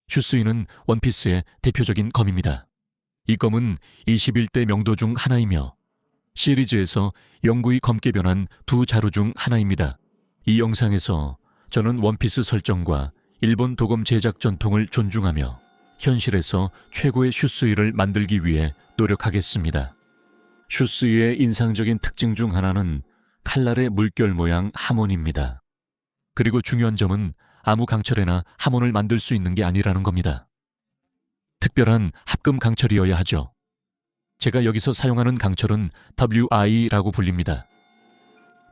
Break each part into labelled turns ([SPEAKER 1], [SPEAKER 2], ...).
[SPEAKER 1] 슈스이는 원피스의 대표적인 검입니다. 이 검은 21대 명도 중 하나이며 시리즈에서 영구히 검게 변한 두 자루 중 하나입니다. 이 영상에서 저는 원피스 설정과 일본 도검 제작 전통을 존중하며 현실에서 최고의 슈스이를 만들기 위해 노력하겠습니다. 슈스이의 인상적인 특징 중 하나는 칼날의 물결 모양 하몬입니다. 그리고 중요한 점은 아무 강철에나 하몬을 만들 수 있는 게 아니라는 겁니다. 특별한 합금 강철이어야 하죠. 제가 여기서 사용하는 강철은 WI라고 불립니다.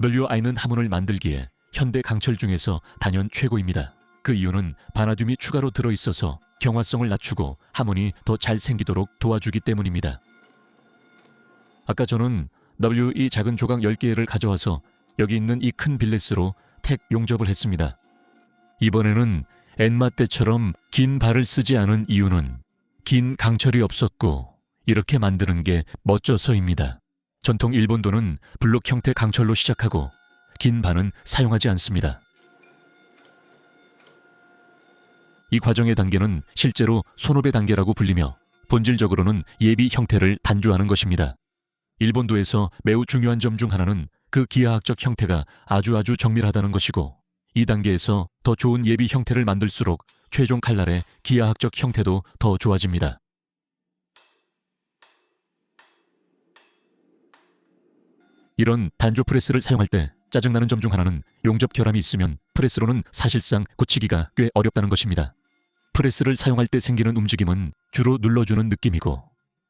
[SPEAKER 1] WI는 하몬을 만들기에 현대 강철 중에서 단연 최고입니다. 그 이유는 바나듐이 추가로 들어있어서 경화성을 낮추고 하몬이 더 잘 생기도록 도와주기 때문입니다. 아까 저는 WE 작은 조각 10개를 가져와서 여기 있는 이 큰 빌렛으로 택 용접을 했습니다. 이번에는 엔마 때처럼 긴 발을 쓰지 않은 이유는 긴 강철이 없었고 이렇게 만드는 게 멋져서입니다. 전통 일본도는 블록 형태 강철로 시작하고 긴 발은 사용하지 않습니다. 이 과정의 단계는 실제로 손오배 단계라고 불리며 본질적으로는 예비 형태를 단조하는 것입니다. 일본도에서 매우 중요한 점 중 하나는 그 기하학적 형태가 아주 정밀하다는 것이고 이 단계에서 더 좋은 예비 형태를 만들수록 최종 칼날의 기하학적 형태도 더 좋아집니다. 이런 단조 프레스를 사용할 때 짜증나는 점 중 하나는 용접 결함이 있으면 프레스로는 사실상 고치기가 꽤 어렵다는 것입니다. 프레스를 사용할 때 생기는 움직임은 주로 눌러주는 느낌이고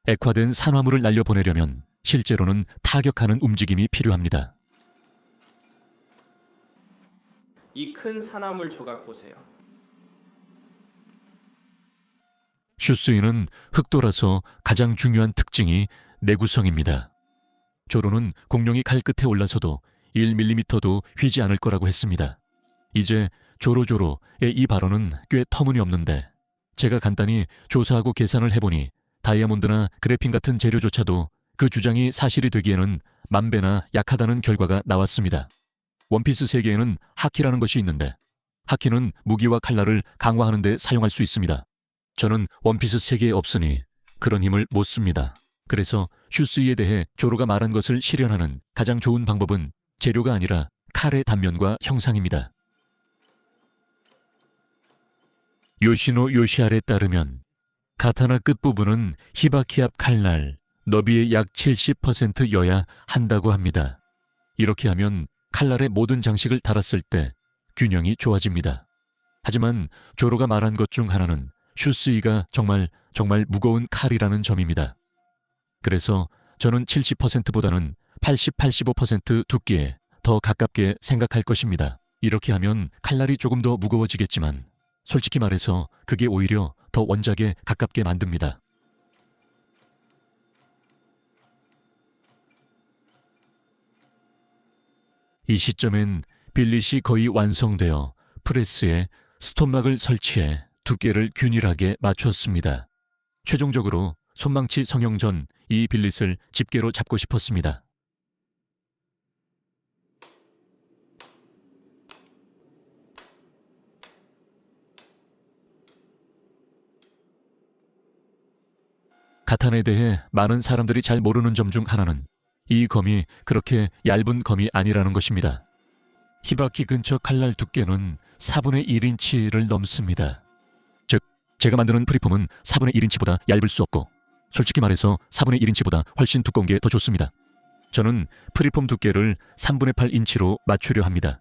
[SPEAKER 1] 액화된 산화물을 날려보내려면 실제로는 타격하는 움직임이 필요합니다.
[SPEAKER 2] 이 큰 산화물 조각 보세요.
[SPEAKER 1] 슈스이는 흑도라서 가장 중요한 특징이 내구성입니다. 조로는 공룡이 칼 끝에 올라서도 1mm도 휘지 않을 거라고 했습니다. 이제 조로조로의 이 발언은 꽤 터무니없는데 제가 간단히 조사하고 계산을 해보니 다이아몬드나 그래핀 같은 재료조차도 그 주장이 사실이 되기에는 만배나 약하다는 결과가 나왔습니다. 원피스 세계에는 하키라는 것이 있는데 하키는 무기와 칼날을 강화하는 데 사용할 수 있습니다. 저는 원피스 세계에 없으니 그런 힘을 못 씁니다. 그래서 슈스이에 대해 조로가 말한 것을 실현하는 가장 좋은 방법은 재료가 아니라 칼의 단면과 형상입니다. 요시노 요시알에 따르면 가타나 끝부분은 히바키 앞 칼날 너비의 약 70%여야 한다고 합니다. 이렇게 하면 칼날에 모든 장식을 달았을 때 균형이 좋아집니다. 하지만 조로가 말한 것 중 하나는 슈스이가 정말 무거운 칼이라는 점입니다. 그래서 저는 70%보다는 85% 두께에 더 가깝게 생각할 것입니다. 이렇게 하면 칼날이 조금 더 무거워지겠지만 솔직히 말해서 그게 오히려 더 원작에 가깝게 만듭니다. 이 시점엔 빌릿이 거의 완성되어 프레스에 스톱막을 설치해 두께를 균일하게 맞췄습니다. 최종적으로 손망치 성형 전 이 빌릿을 집게로 잡고 싶었습니다. 가탄에 대해 많은 사람들이 잘 모르는 점 중 하나는 이 검이 그렇게 얇은 검이 아니라는 것입니다. 히바키 근처 칼날 두께는 4분의 1인치를 넘습니다. 즉, 제가 만드는 프리폼은 4분의 1인치보다 얇을 수 없고 솔직히 말해서 4분의 1인치보다 훨씬 두꺼운 게 더 좋습니다. 저는 프리폼 두께를 3분의 8인치로 맞추려 합니다.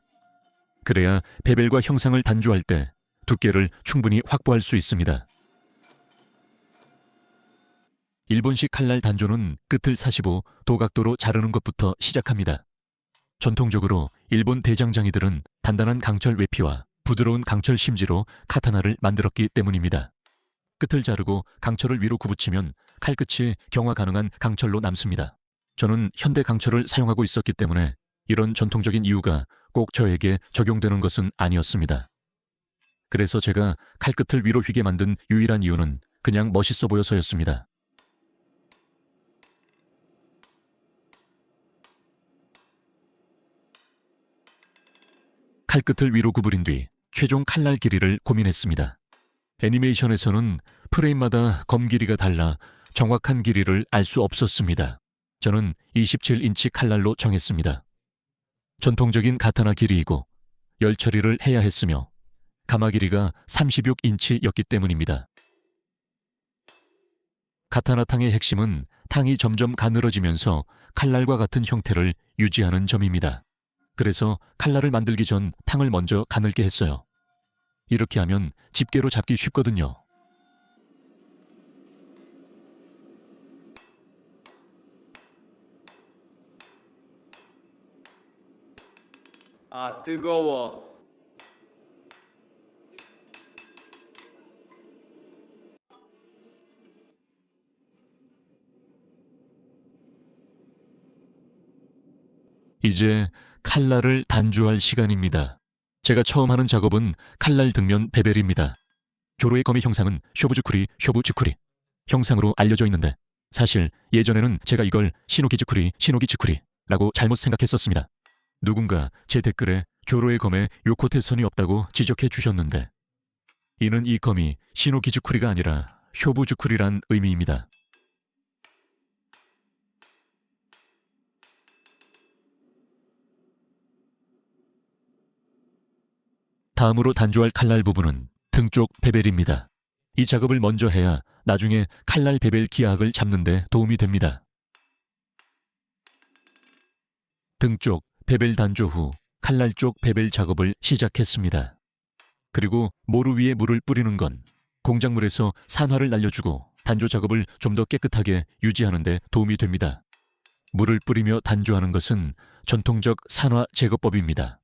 [SPEAKER 1] 그래야 베벨과 형상을 단조할 때 두께를 충분히 확보할 수 있습니다. 일본식 칼날 단조는 끝을 사시고 도각도로 자르는 것부터 시작합니다. 전통적으로 일본 대장장이들은 단단한 강철 외피와 부드러운 강철 심지로 카타나를 만들었기 때문입니다. 끝을 자르고 강철을 위로 굽으치면 칼끝이 경화 가능한 강철로 남습니다. 저는 현대 강철을 사용하고 있었기 때문에 이런 전통적인 이유가 꼭 저에게 적용되는 것은 아니었습니다. 그래서 제가 칼끝을 위로 휘게 만든 유일한 이유는 그냥 멋있어 보여서였습니다. 칼끝을 위로 구부린 뒤 최종 칼날 길이를 고민했습니다. 애니메이션에서는 프레임마다 검 길이가 달라 정확한 길이를 알 수 없었습니다. 저는 27인치 칼날로 정했습니다. 전통적인 가타나 길이이고 열 처리를 해야 했으며 가마 길이가 36인치였기 때문입니다. 가타나 탕의 핵심은 탕이 점점 가늘어지면서 칼날과 같은 형태를 유지하는 점입니다. 그래서 칼날을 만들기 전 탕을 먼저 가늘게 했어요. 이렇게 하면 집게로 잡기 쉽거든요.
[SPEAKER 2] 아, 뜨거워.
[SPEAKER 1] 이제 칼날을 단조할 시간입니다. 제가 처음 하는 작업은 칼날 등면 베벨입니다. 조로의 검의 형상은 쇼부즈쿠리 형상으로 알려져 있는데 사실 예전에는 제가 이걸 시노기즈쿠리라고 잘못 생각했었습니다. 누군가 제 댓글에 조로의 검에 요코테선이 없다고 지적해 주셨는데 이는 이 검이 시노기즈쿠리가 아니라 쇼부즈쿠리란 의미입니다. 다음으로 단조할 칼날 부분은 등 쪽 베벨입니다. 이 작업을 먼저 해야 나중에 칼날 베벨 기하학을 잡는 데 도움이 됩니다. 등 쪽 베벨 단조 후 칼날 쪽 베벨 작업을 시작했습니다. 그리고 모루 위에 물을 뿌리는 건 공작물에서 산화를 날려주고 단조 작업을 좀 더 깨끗하게 유지하는 데 도움이 됩니다. 물을 뿌리며 단조하는 것은 전통적 산화 제거법입니다.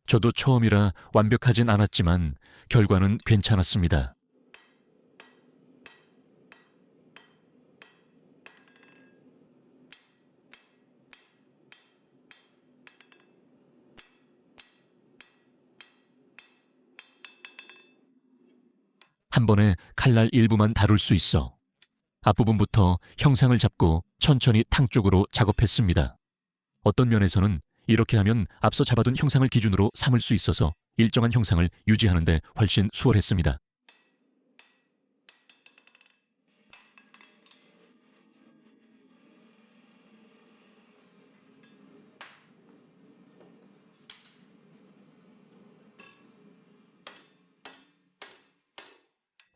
[SPEAKER 1] 저도 처음이라 완벽하진 않았지만 결과는 괜찮았습니다. 한 번에 칼날 일부만 다룰 수 있어 앞부분부터 형상을 잡고 천천히 탕 쪽으로 작업했습니다. 어떤 면에서는 이렇게 하면 앞서 잡아둔 형상을 기준으로 삼을 수 있어서 일정한 형상을 유지하는 데 훨씬 수월했습니다.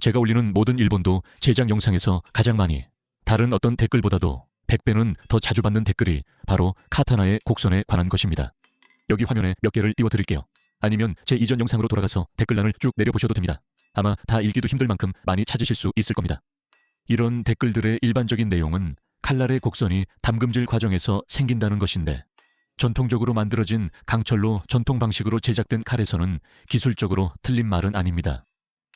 [SPEAKER 1] 제가 올리는 모든 일본도 제작 영상에서 가장 많이 다른 어떤 댓글보다도 100배는 더 자주 받는 댓글이 바로 카타나의 곡선에 관한 것입니다. 여기 화면에 몇 개를 띄워드릴게요. 아니면 제 이전 영상으로 돌아가서 댓글란을 쭉 내려보셔도 됩니다. 아마 다 읽기도 힘들 만큼 많이 찾으실 수 있을 겁니다. 이런 댓글들의 일반적인 내용은 칼날의 곡선이 담금질 과정에서 생긴다는 것인데 전통적으로 만들어진 강철로 전통 방식으로 제작된 칼에서는 기술적으로 틀린 말은 아닙니다.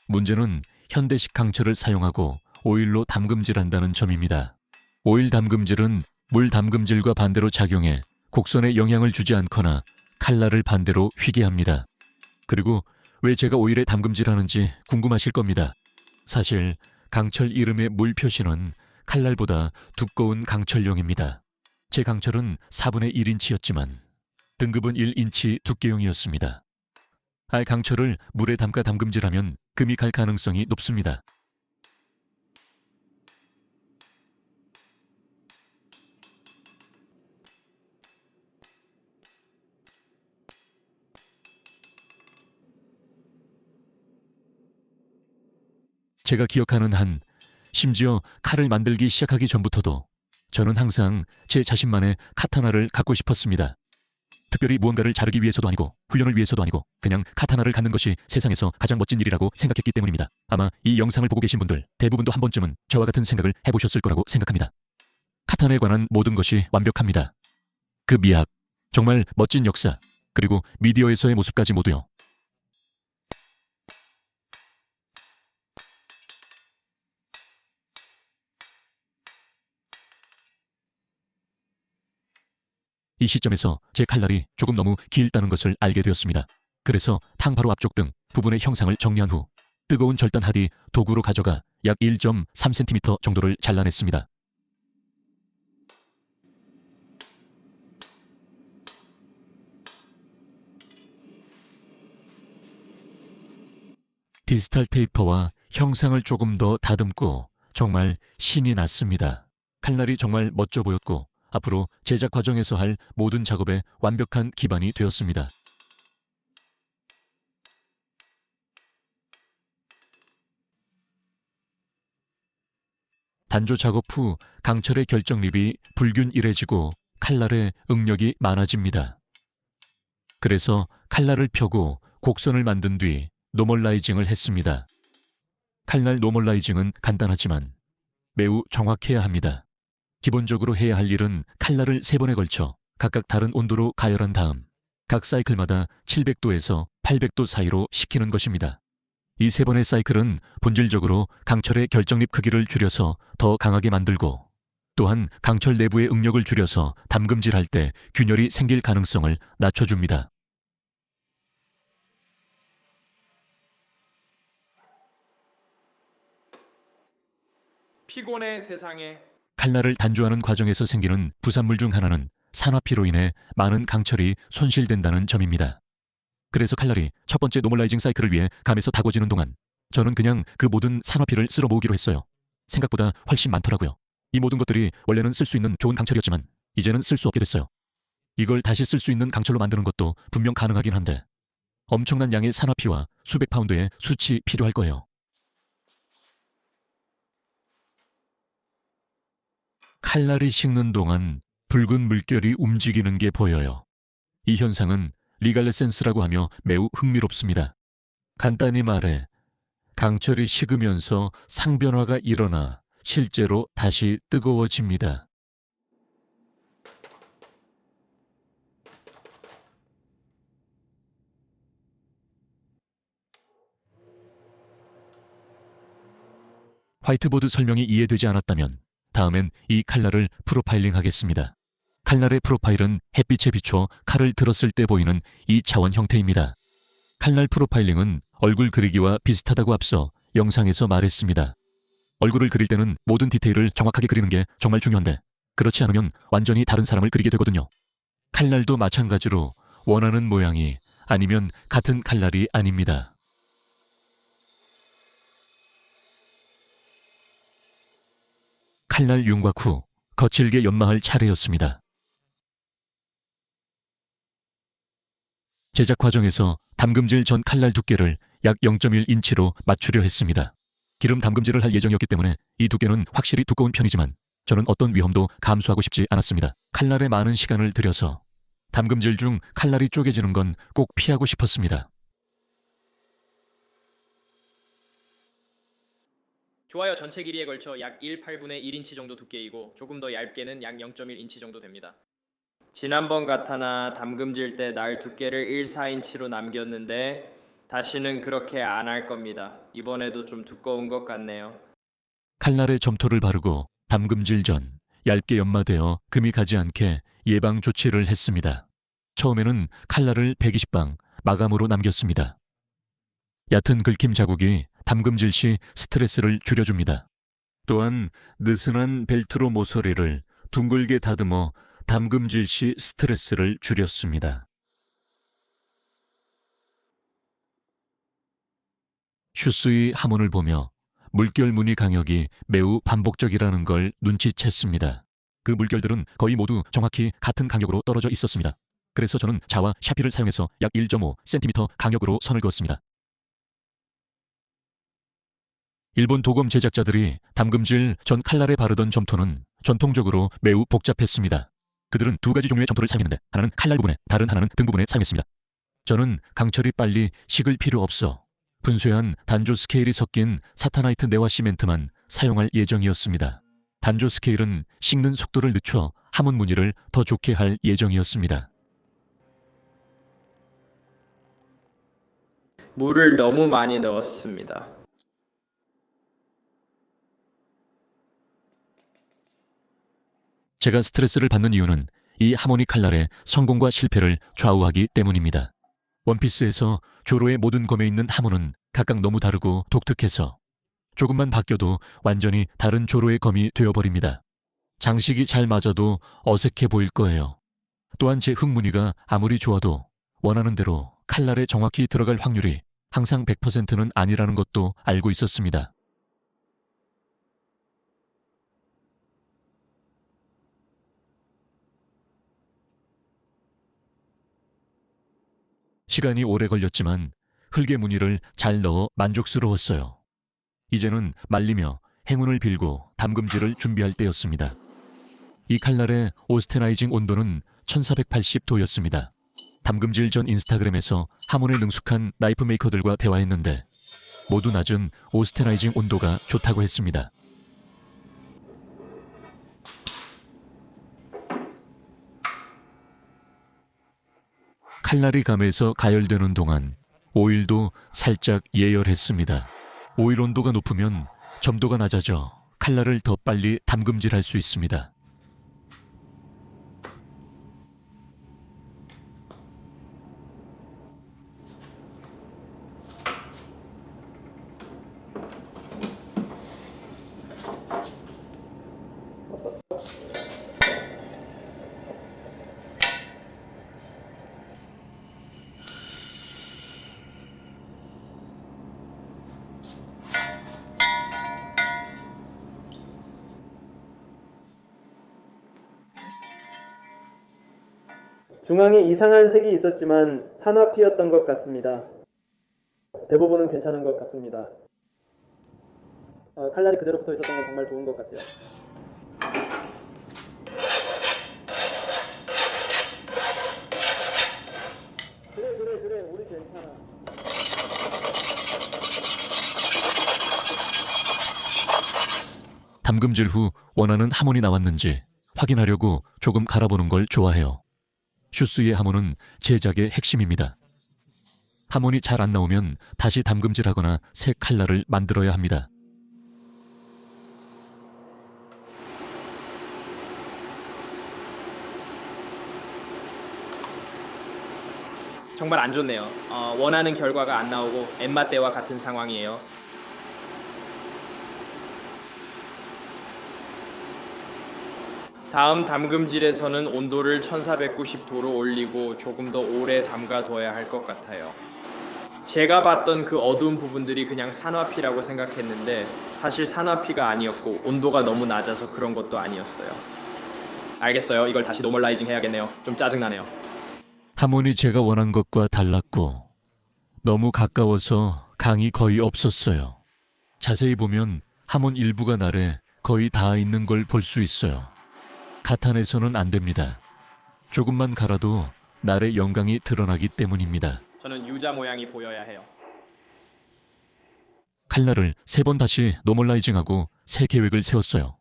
[SPEAKER 1] 문제는 현대식 강철을 사용하고 오일로 담금질한다는 점입니다. 오일 담금질은 물 담금질과 반대로 작용해 곡선에 영향을 주지 않거나 칼날을 반대로 휘게 합니다. 그리고 왜 제가 오일에 담금질하는지 궁금하실 겁니다. 사실 강철 이름의 물 표시는 칼날보다 두꺼운 강철용입니다. 제 강철은 4분의 1인치였지만 등급은 1인치 두께용이었습니다. 강철을 물에 담가 담금질하면 금이 갈 가능성이 높습니다. 제가 기억하는 한, 심지어 칼을 만들기 시작하기 전부터도 저는 항상 제 자신만의 카타나를 갖고 싶었습니다. 특별히 무언가를 자르기 위해서도 아니고 훈련을 위해서도 아니고 그냥 카타나를 갖는 것이 세상에서 가장 멋진 일이라고 생각했기 때문입니다. 아마 이 영상을 보고 계신 분들 대부분도 한 번쯤은 저와 같은 생각을 해보셨을 거라고 생각합니다. 카타나에 관한 모든 것이 완벽합니다. 그 미학, 정말 멋진 역사, 그리고 미디어에서의 모습까지 모두요. 이 시점에서 제 칼날이 조금 너무 길다는 것을 알게 되었습니다. 그래서 탕 바로 앞쪽 등 부분의 형상을 정리한 후 뜨거운 절단 하디 도구로 가져가 약 1.3cm 정도를 잘라냈습니다. 디지털 테이퍼와 형상을 조금 더 다듬고 정말 신이 났습니다. 칼날이 정말 멋져 보였고 앞으로 제작 과정에서 할 모든 작업에 완벽한 기반이 되었습니다. 단조 작업 후 강철의 결정립이 불균일해지고 칼날의 응력이 많아집니다. 그래서 칼날을 펴고 곡선을 만든 뒤 노멀라이징을 했습니다. 칼날 노멀라이징은 간단하지만 매우 정확해야 합니다. 기본적으로 해야 할 일은 칼날을 3번에 걸쳐 각각 다른 온도로 가열한 다음 각 사이클마다 700도에서 800도 사이로 식히는 것입니다. 이 3번의 사이클은 본질적으로 강철의 결정립 크기를 줄여서 더 강하게 만들고 또한 강철 내부의 응력을 줄여서 담금질할 때 균열이 생길 가능성을 낮춰줍니다.
[SPEAKER 2] 피곤해 세상에.
[SPEAKER 1] 칼날을 단조하는 과정에서 생기는 부산물 중 하나는 산화피로 인해 많은 강철이 손실된다는 점입니다. 그래서 칼날이 첫 번째 노멀라이징 사이클을 위해 감에서 다궈지는 동안 저는 그냥 그 모든 산화피를 쓸어 모으기로 했어요. 생각보다 훨씬 많더라고요. 이 모든 것들이 원래는 쓸 수 있는 좋은 강철이었지만 이제는 쓸 수 없게 됐어요. 이걸 다시 쓸 수 있는 강철로 만드는 것도 분명 가능하긴 한데 엄청난 양의 산화피와 수백 파운드의 수치 필요할 거예요. 칼날이 식는 동안 붉은 물결이 움직이는 게 보여요. 이 현상은 리갈레센스라고 하며 매우 흥미롭습니다. 간단히 말해 강철이 식으면서 상변화가 일어나 실제로 다시 뜨거워집니다. 화이트보드 설명이 이해되지 않았다면 다음엔 이 칼날을 프로파일링 하겠습니다. 칼날의 프로파일은 햇빛에 비춰 칼을 들었을 때 보이는 2차원 형태입니다. 칼날 프로파일링은 얼굴 그리기와 비슷하다고 앞서 영상에서 말했습니다. 얼굴을 그릴 때는 모든 디테일을 정확하게 그리는 게 정말 중요한데 그렇지 않으면 완전히 다른 사람을 그리게 되거든요. 칼날도 마찬가지로 원하는 모양이 아니면 같은 칼날이 아닙니다. 칼날 윤곽 후 거칠게 연마할 차례였습니다. 제작 과정에서 담금질 전 칼날 두께를 약 0.1인치로 맞추려 했습니다. 기름 담금질을 할 예정이었기 때문에 이 두께는 확실히 두꺼운 편이지만 저는 어떤 위험도 감수하고 싶지 않았습니다. 칼날에 많은 시간을 들여서 담금질 중 칼날이 쪼개지는 건 꼭 피하고 싶었습니다.
[SPEAKER 2] 좋아요. 전체 길이에 걸쳐 약 1/8분의 1인치 정도 두께이고 조금 더 얇게는 약 0.1인치 정도 됩니다. 지난번 같아나 담금질 때 날 두께를 1/4인치로 남겼는데 다시는 그렇게 안 할 겁니다. 이번에도 좀 두꺼운 것 같네요.
[SPEAKER 1] 칼날에 점토를 바르고 담금질 전 얇게 연마되어 금이 가지 않게 예방 조치를 했습니다. 처음에는 칼날을 120방 마감으로 남겼습니다. 얕은 긁힘 자국이 담금질 시 스트레스를 줄여줍니다. 또한 느슨한 벨트로 모서리를 둥글게 다듬어 담금질 시 스트레스를 줄였습니다. 슈스의 하문을 보며 물결 무늬 강역이 매우 반복적이라는 걸 눈치챘습니다. 그 물결들은 거의 모두 정확히 같은 강역으로 떨어져 있었습니다. 그래서 저는 자와 샤피를 사용해서 약 1.5cm 강역으로 선을 그었습니다. 일본 도검 제작자들이 담금질 전 칼날에 바르던 점토는 전통적으로 매우 복잡했습니다. 그들은 2가지 종류의 점토를 사용했는데 하나는 칼날 부분에, 다른 하나는 등 부분에 사용했습니다. 저는 강철이 빨리 식을 필요 없어 분쇄한 단조 스케일이 섞인 사타나이트 내화 시멘트만 사용할 예정이었습니다. 단조 스케일은 식는 속도를 늦춰 하문 무늬를 더 좋게 할 예정이었습니다.
[SPEAKER 2] 물을 너무 많이 넣었습니다.
[SPEAKER 1] 제가 스트레스를 받는 이유는 이 하모니 칼날의 성공과 실패를 좌우하기 때문입니다. 원피스에서 조로의 모든 검에 있는 하모는 각각 너무 다르고 독특해서 조금만 바뀌어도 완전히 다른 조로의 검이 되어버립니다. 장식이 잘 맞아도 어색해 보일 거예요. 또한 제 흙무늬가 아무리 좋아도 원하는 대로 칼날에 정확히 들어갈 확률이 항상 100%는 아니라는 것도 알고 있었습니다. 시간이 오래 걸렸지만 흙의 무늬를 잘 넣어 만족스러웠어요. 이제는 말리며 행운을 빌고 담금질을 준비할 때였습니다. 이 칼날의 오스테나이징 온도는 1480도였습니다. 담금질 전 인스타그램에서 하몬에 능숙한 나이프 메이커들과 대화했는데 모두 낮은 오스테나이징 온도가 좋다고 했습니다. 칼날이 감에서 가열되는 동안 오일도 살짝 예열했습니다. 오일 온도가 높으면 점도가 낮아져 칼날을 더 빨리 담금질할 수 있습니다.
[SPEAKER 3] 중앙에 이상한 색이 있었지만 산화피였던 것 같습니다. 대부분은 괜찮은 것 같습니다. 칼날이 그대로 붙어 있었던 건 정말 좋은 것 같아요. 그래 우리 괜찮아.
[SPEAKER 1] 담금질 후 원하는 하몬이 나왔는지 확인하려고 조금 갈아보는 걸 좋아해요. 슈스의 하몬은 제작의 핵심입니다. 하몬이 잘 안 나오면 다시 담금질하거나 새 칼날을 만들어야 합니다.
[SPEAKER 2] 정말 안 좋네요. 원하는 결과가 안 나오고 엠마 때와 같은 상황이에요. 다음 담금질에서는 온도를 1490도로 올리고 조금 더 오래 담가둬야 할 것 같아요. 제가 봤던 그 어두운 부분들이 그냥 산화피라고 생각했는데 사실 산화피가 아니었고 온도가 너무 낮아서 그런 것도 아니었어요. 알겠어요. 이걸 다시 노멀라이징 해야겠네요. 좀 짜증나네요.
[SPEAKER 1] 하몬이 제가 원한 것과 달랐고 너무 가까워서 강이 거의 없었어요. 자세히 보면 하몬 일부가 날에 거의 닿아 있는 걸 볼 수 있어요. 가탄에서는 안 됩니다. 조금만 갈아도 날의 영광이 드러나기 때문입니다.
[SPEAKER 2] 저는 유자 모양이 보여야 해요.
[SPEAKER 1] 칼날을 3번 다시 노멀라이징하고 새 계획을 세웠어요.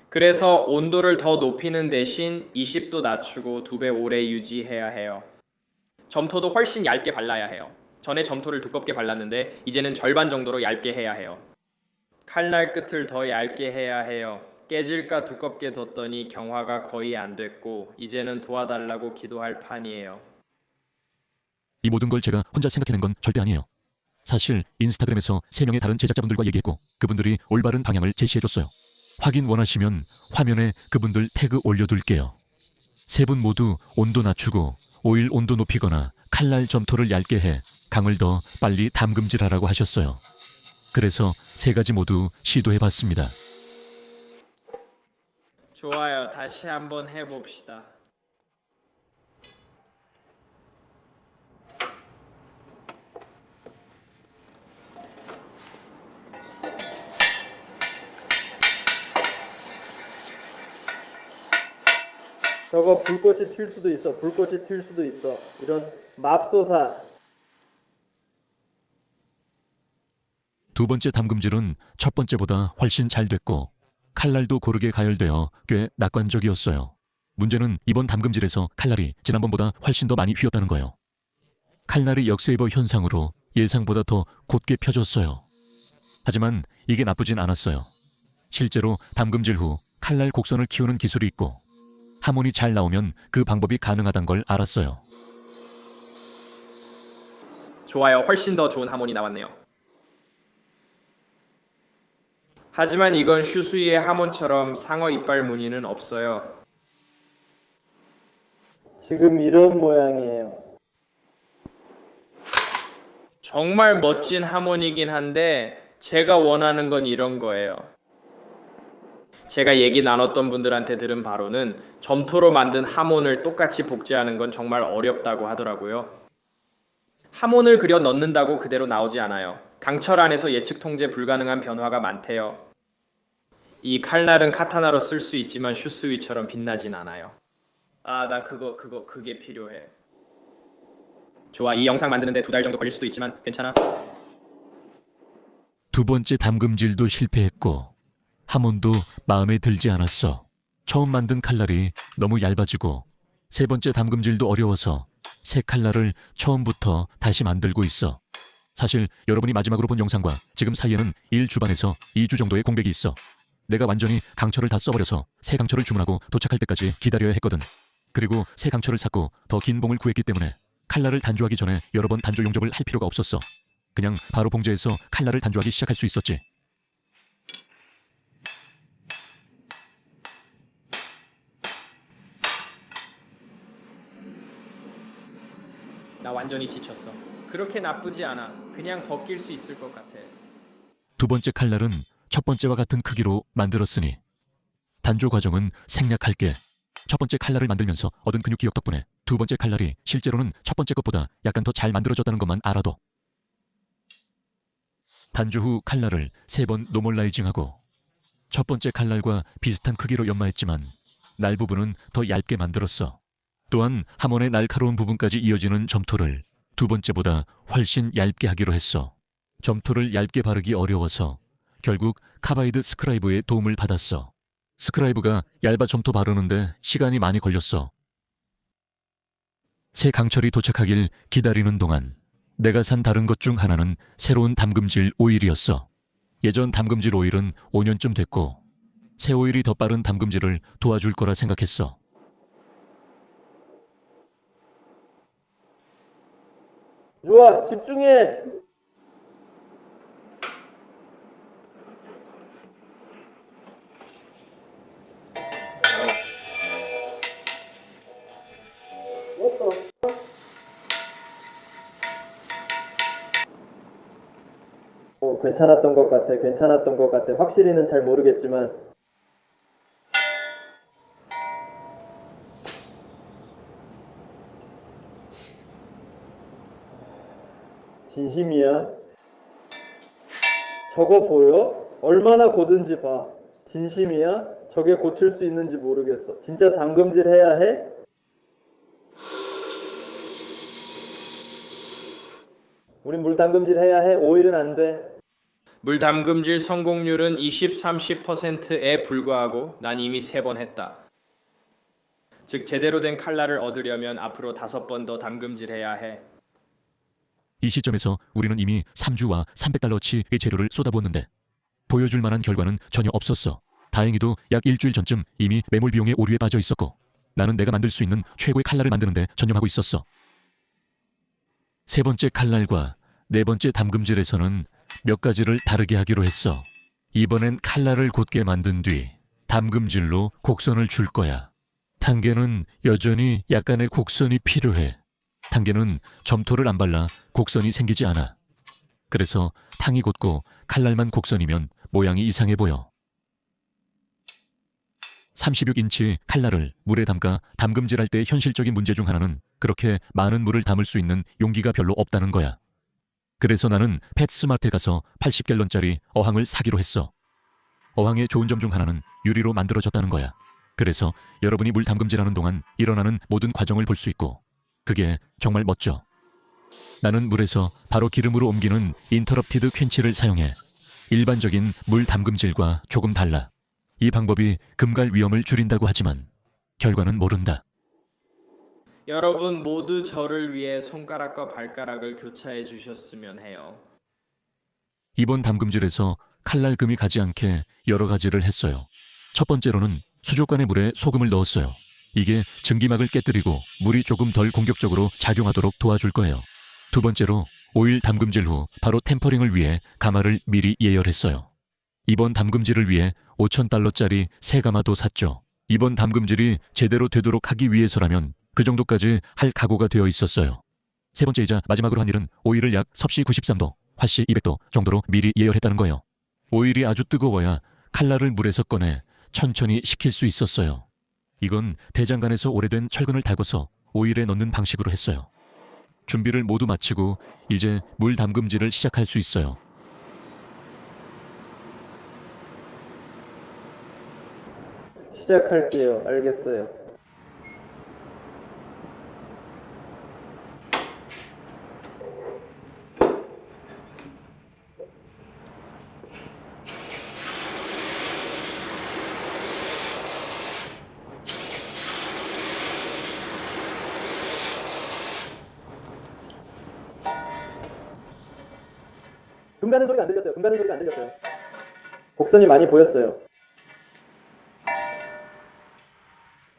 [SPEAKER 2] 그래서 온도를 더 높이는 대신 20도 낮추고 2배 오래 유지해야 해요. 점토도 훨씬 얇게 발라야 해요. 전에 점토를 두껍게 발랐는데 이제는 절반 정도로 얇게 해야 해요. 칼날 끝을 더 얇게 해야 해요. 깨질까 두껍게 뒀더니 경화가 거의 안 됐고 이제는 도와달라고 기도할 판이에요.
[SPEAKER 1] 이 모든 걸 제가 혼자 생각해낸 건 절대 아니에요. 사실 인스타그램에서 3명의 다른 제작자분들과 얘기했고 그분들이 올바른 방향을 제시해줬어요. 확인 원하시면 화면에 그분들 태그 올려둘게요. 3분 모두 온도 낮추고 오일 온도 높이거나 칼날 점토를 얇게 해 강을 더 빨리 담금질하라고 하셨어요. 그래서 3가지 모두 시도해봤습니다.
[SPEAKER 2] 좋아요. 다시 한번 해봅시다.
[SPEAKER 3] 저거 불꽃이 튈 수도 있어. 불꽃이 튈 수도 있어. 이런 맙소사.
[SPEAKER 1] 두 번째 담금질은 첫 번째보다 훨씬 잘 됐고 칼날도 고르게 가열되어 꽤 낙관적이었어요. 문제는 이번 담금질에서 칼날이 지난번보다 훨씬 더 많이 휘었다는 거예요. 칼날이 역세이버 현상으로 예상보다 더 곧게 펴졌어요. 하지만 이게 나쁘진 않았어요. 실제로 담금질 후 칼날 곡선을 키우는 기술이 있고 하몬이 잘 나오면 그 방법이 가능하단 걸 알았어요.
[SPEAKER 2] 좋아요. 훨씬 더 좋은 하모니 나왔네요. 하지만 이건 슈수이의 하몬처럼 상어 이빨 무늬는 없어요.
[SPEAKER 3] 지금 이런 모양이에요.
[SPEAKER 2] 정말 멋진 하모니긴 한데 제가 원하는 건 이런 거예요. 제가 얘기 나눴던 분들한테 들은 바로는 점토로 만든 하몬을 똑같이 복제하는 건 정말 어렵다고 하더라고요. 하몬을 그려 넣는다고 그대로 나오지 않아요. 강철 안에서 예측 통제 불가능한 변화가 많대요. 이 칼날은 카타나로 쓸 수 있지만 슈스위처럼 빛나진 않아요. 나 그게 필요해. 좋아, 이 영상 만드는데 2달 정도 걸릴 수도 있지만 괜찮아.
[SPEAKER 1] 두 번째 담금질도 실패했고 하몬도 마음에 들지 않았어. 처음 만든 칼날이 너무 얇아지고 세 번째 담금질도 어려워서 새 칼날을 처음부터 다시 만들고 있어. 사실 여러분이 마지막으로 본 영상과 지금 사이에는 일 주반에서 2주 정도의 공백이 있어. 내가 완전히 강철을 다 써버려서 새 강철을 주문하고 도착할 때까지 기다려야 했거든. 그리고 새 강철을 샀고 더 긴 봉을 구했기 때문에 칼날을 단조하기 전에 여러 번 단조 용접을 할 필요가 없었어. 그냥 바로 봉제해서 칼날을 단조하기 시작할 수 있었지.
[SPEAKER 2] 나 완전히 지쳤어. 그렇게 나쁘지 않아. 그냥 벗길 수 있을 것 같아.
[SPEAKER 1] 두 번째 칼날은 첫 번째와 같은 크기로 만들었으니 단조 과정은 생략할게. 첫 번째 칼날을 만들면서 얻은 근육 기억 덕분에 두 번째 칼날이 실제로는 첫 번째 것보다 약간 더 잘 만들어졌다는 것만 알아도. 단조 후 칼날을 3번 노멀라이징하고 첫 번째 칼날과 비슷한 크기로 연마했지만 날 부분은 더 얇게 만들었어. 또한 하몬의 날카로운 부분까지 이어지는 점토를 두 번째보다 훨씬 얇게 하기로 했어. 점토를 얇게 바르기 어려워서 결국 카바이드 스크라이브의 도움을 받았어. 스크라이브가 얇아 점토 바르는데 시간이 많이 걸렸어. 새 강철이 도착하길 기다리는 동안 내가 산 다른 것 중 하나는 새로운 담금질 오일이었어. 예전 담금질 오일은 5년쯤 됐고 새 오일이 더 빠른 담금질을 도와줄 거라 생각했어.
[SPEAKER 3] 좋아, 집중해. 괜찮았던 것 같아. 괜찮았던 것 같아. 확실히는 잘 모르겠지만. 진심이야? 저거 보여? 얼마나 고든지 봐. 진심이야? 저게 고칠 수 있는지 모르겠어. 진짜 담금질 해야 해? 우린 물 담금질 해야 해. 오일은 안 돼.
[SPEAKER 2] 물 담금질 성공률은 20-30%에 불과하고 난 이미 3번 했다. 즉 제대로 된 칼날을 얻으려면 앞으로 5번 더 담금질해야 해.
[SPEAKER 1] 이 시점에서 우리는 이미 3주와 300달러치의 재료를 쏟아부었는데 보여줄 만한 결과는 전혀 없었어. 다행히도 약 일주일 전쯤 이미 매몰 비용의 오류에 빠져 있었고 나는 내가 만들 수 있는 최고의 칼날을 만드는데 전념하고 있었어. 세 번째 칼날과 네 번째 담금질에서는 몇 가지를 다르게 하기로 했어. 이번엔 칼날을 곧게 만든 뒤 담금질로 곡선을 줄 거야. 단계는 여전히 약간의 곡선이 필요해. 단계는 점토를 안 발라 곡선이 생기지 않아. 그래서 탕이 곧고 칼날만 곡선이면 모양이 이상해 보여. 36인치 칼날을 물에 담가 담금질할 때의 현실적인 문제 중 하나는 그렇게 많은 물을 담을 수 있는 용기가 별로 없다는 거야. 그래서 나는 펫스마트에 가서 80갤런짜리 어항을 사기로 했어. 어항의 좋은 점 중 하나는 유리로 만들어졌다는 거야. 그래서 여러분이 물 담금질하는 동안 일어나는 모든 과정을 볼 수 있고 그게 정말 멋져. 나는 물에서 바로 기름으로 옮기는 인터럽티드 퀸치를 사용해. 일반적인 물 담금질과 조금 달라. 이 방법이 금갈 위험을 줄인다고 하지만 결과는 모른다.
[SPEAKER 2] 여러분 모두 저를 위해 손가락과 발가락을 교차해 주셨으면 해요.
[SPEAKER 1] 이번 담금질에서 칼날금이 가지 않게 여러 가지를 했어요. 첫 번째로는 수족관의 물에 소금을 넣었어요. 이게 증기막을 깨뜨리고 물이 조금 덜 공격적으로 작용하도록 도와줄 거예요. 두 번째로 오일 담금질 후 바로 템퍼링을 위해 가마를 미리 예열했어요. 이번 담금질을 위해 $5,000짜리 새 가마도 샀죠. 이번 담금질이 제대로 되도록 하기 위해서라면 그 정도까지 할 각오가 되어 있었어요. 세 번째이자 마지막으로 한 일은 오일을 약 섭씨 93도, 화씨 200도 정도로 미리 예열했다는 거예요. 오일이 아주 뜨거워야 칼날을 물에서 꺼내 천천히 식힐 수 있었어요. 이건 대장간에서 오래된 철근을 달궈서 오일에 넣는 방식으로 했어요. 준비를 모두 마치고 이제 물 담금질을 시작할 수 있어요.
[SPEAKER 3] 시작할게요. 알겠어요. 금 가는 소리가 안 들렸어요. 금 가는 소리가 안 들렸어요. 곡선이 많이 보였어요.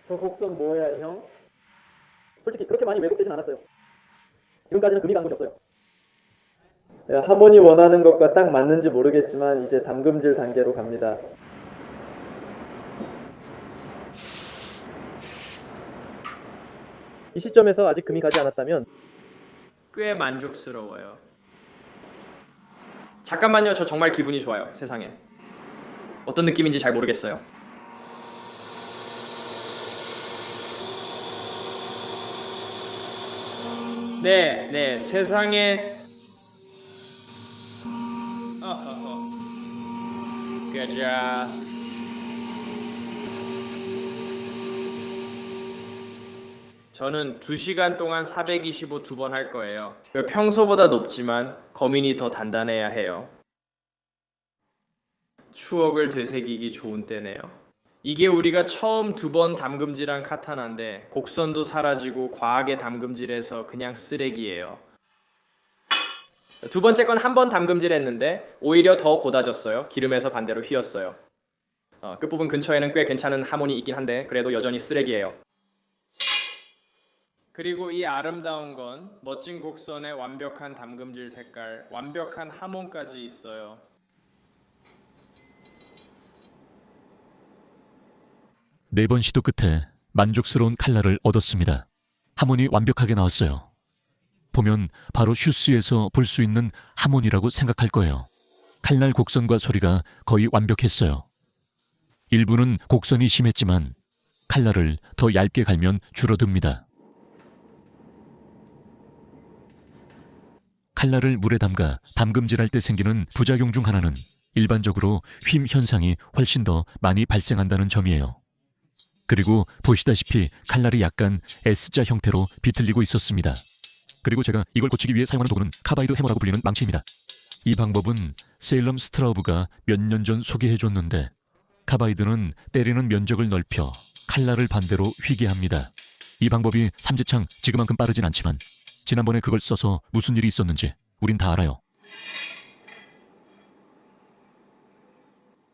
[SPEAKER 3] 저 곡선 뭐야, 형? 솔직히 그렇게 많이 왜곡되진 않았어요. 지금까지는 금이 간 곳이 없어요. 하모니 원하는 것과 딱 맞는지 모르겠지만 이제 담금질 단계로 갑니다. 이 시점에서 아직 금이 가지 않았다면
[SPEAKER 2] 꽤 만족스러워요. 잠깐만요. 저 정말 기분이 좋아요. 세상에. 어떤 느낌인지 잘 모르겠어요. 네, 세상에. 가자. 저는 2시간 동안 425 두 번 할 거예요. 평소보다 높지만 거민이 더 단단해야 해요. 추억을 되새기기 좋은 때네요. 이게 우리가 처음 2번 담금질한 카타나인데 곡선도 사라지고 과하게 담금질해서 그냥 쓰레기예요. 2번째 건 1번 담금질했는데 오히려 더 고다졌어요. 기름에서 반대로 휘었어요. 끝부분 근처에는 꽤 괜찮은 하모니 있긴 한데 그래도 여전히 쓰레기예요. 그리고 이 아름다운 건 멋진 곡선에 완벽한 담금질 색깔, 완벽한 하몬까지 있어요.
[SPEAKER 1] 네 번 시도 끝에 만족스러운 칼날을 얻었습니다. 하몬이 완벽하게 나왔어요. 보면 바로 슈스에서 볼 수 있는 하몬이라고 생각할 거예요. 칼날 곡선과 소리가 거의 완벽했어요. 일부는 곡선이 심했지만 칼날을 더 얇게 갈면 줄어듭니다. 칼날을 물에 담가 담금질할 때 생기는 부작용 중 하나는 일반적으로 휨 현상이 훨씬 더 많이 발생한다는 점이에요. 그리고 보시다시피 칼날이 약간 S자 형태로 비틀리고 있었습니다. 그리고 제가 이걸 고치기 위해 사용하는 도구는 카바이드 해머라고 불리는 망치입니다. 이 방법은 세일럼 스트라우브가 몇 년 전 소개해줬는데 카바이드는 때리는 면적을 넓혀 칼날을 반대로 휘게 합니다. 이 방법이 삼재창 지금만큼 빠르진 않지만 지난번에 그걸 써서 무슨 일이 있었는지 우린 다 알아요.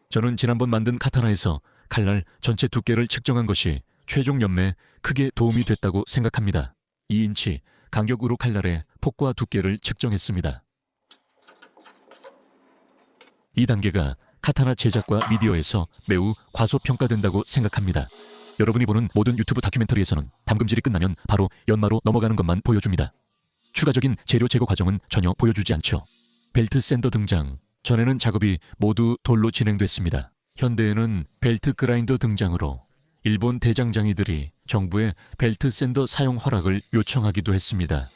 [SPEAKER 1] 저는 지난번 만든 카타나에서 칼날 전체 두께를 측정한 것이 최종 연매에 크게 도움이 됐다고 생각합니다. 2인치 간격 우루 칼날의 폭과 두께를 측정했습니다. 이 단계가 카타나 제작과 미디어에서 매우 과소평가된다고 생각합니다. 여러분이 보는 모든 유튜브 다큐멘터리에서는 담금질이 끝나면 바로 연마로 넘어가는 것만 보여줍니다. 추가적인 재료 제거 과정은 전혀 보여주지 않죠. 벨트 샌더 등장. 전에는 작업이 모두 돌로 진행됐습니다. 현대에는 벨트 그라인더 등장으로 일본 대장장이들이 정부에 벨트 샌더 사용 허락을 요청하기도 했습니다.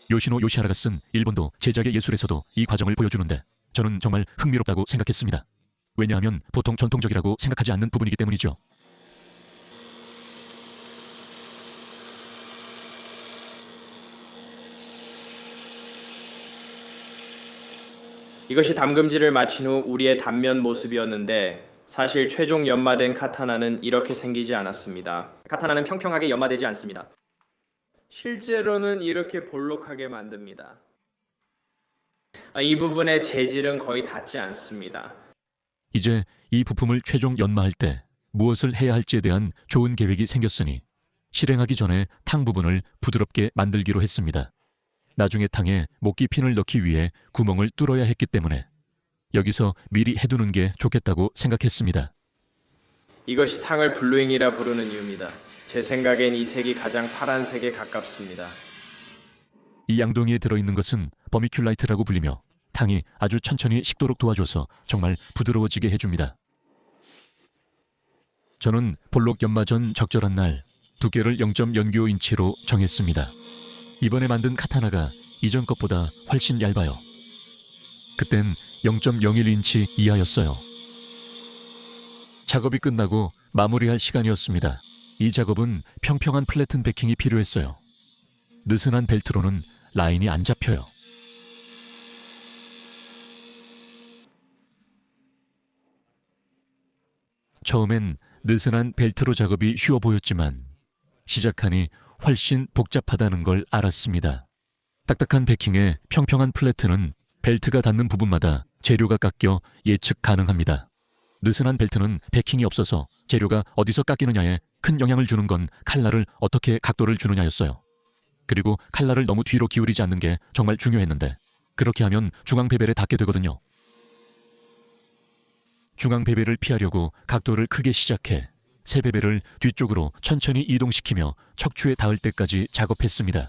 [SPEAKER 1] 요시노 요시하라가 쓴 일본도 제작의 예술에서도 이 과정을 보여주는데 저는 정말 흥미롭다고 생각했습니다. 왜냐하면 보통 전통적이라고 생각하지 않는 부분이기 때문이죠.
[SPEAKER 2] 이것이 담금질을 마친 후 우리의 단면 모습이었는데 사실 최종 연마된 카타나는 이렇게 생기지 않았습니다. 카타나는 평평하게 연마되지 않습니다. 실제로는 이렇게 볼록하게 만듭니다. 이 부분의 재질은 거의 닿지 않습니다.
[SPEAKER 1] 이제 이 부품을 최종 연마할 때 무엇을 해야 할지에 대한 좋은 계획이 생겼으니 실행하기 전에 탕 부분을 부드럽게 만들기로 했습니다. 나중에 탕에 목기 핀을 넣기 위해 구멍을 뚫어야 했기 때문에 여기서 미리 해두는 게 좋겠다고 생각했습니다.
[SPEAKER 2] 이것이 탕을 블루잉이라 부르는 이유입니다. 제 생각엔 이 색이 가장 파란색에 가깝습니다.
[SPEAKER 1] 이 양동이에 들어있는 것은 버미큘라이트라고 불리며 탕이 아주 천천히 식도록 도와줘서 정말 부드러워지게 해줍니다. 저는 볼록 연마전 적절한 날 두께를 0.095인치로 정했습니다. 이번에 만든 카타나가 이전 것보다 훨씬 얇아요. 그땐 0.01인치 이하였어요. 작업이 끝나고 마무리할 시간이었습니다. 이 작업은 평평한 플래튼 베킹이 필요했어요. 느슨한 벨트로는 라인이 안 잡혀요. 처음엔 느슨한 벨트로 작업이 쉬워 보였지만 시작하니 훨씬 복잡하다는 걸 알았습니다. 딱딱한 베킹에 평평한 플래트는 벨트가 닿는 부분마다 재료가 깎여 예측 가능합니다. 느슨한 벨트는 베킹이 없어서 재료가 어디서 깎이느냐에 큰 영향을 주는 건 칼날을 어떻게 각도를 주느냐였어요. 그리고 칼날을 너무 뒤로 기울이지 않는 게 정말 중요했는데 그렇게 하면 중앙 베벨에 닿게 되거든요. 중앙 베벨을 피하려고 각도를 크게 시작해 새 베벨을 뒤쪽으로 천천히 이동시키며 척추에 닿을 때까지 작업했습니다.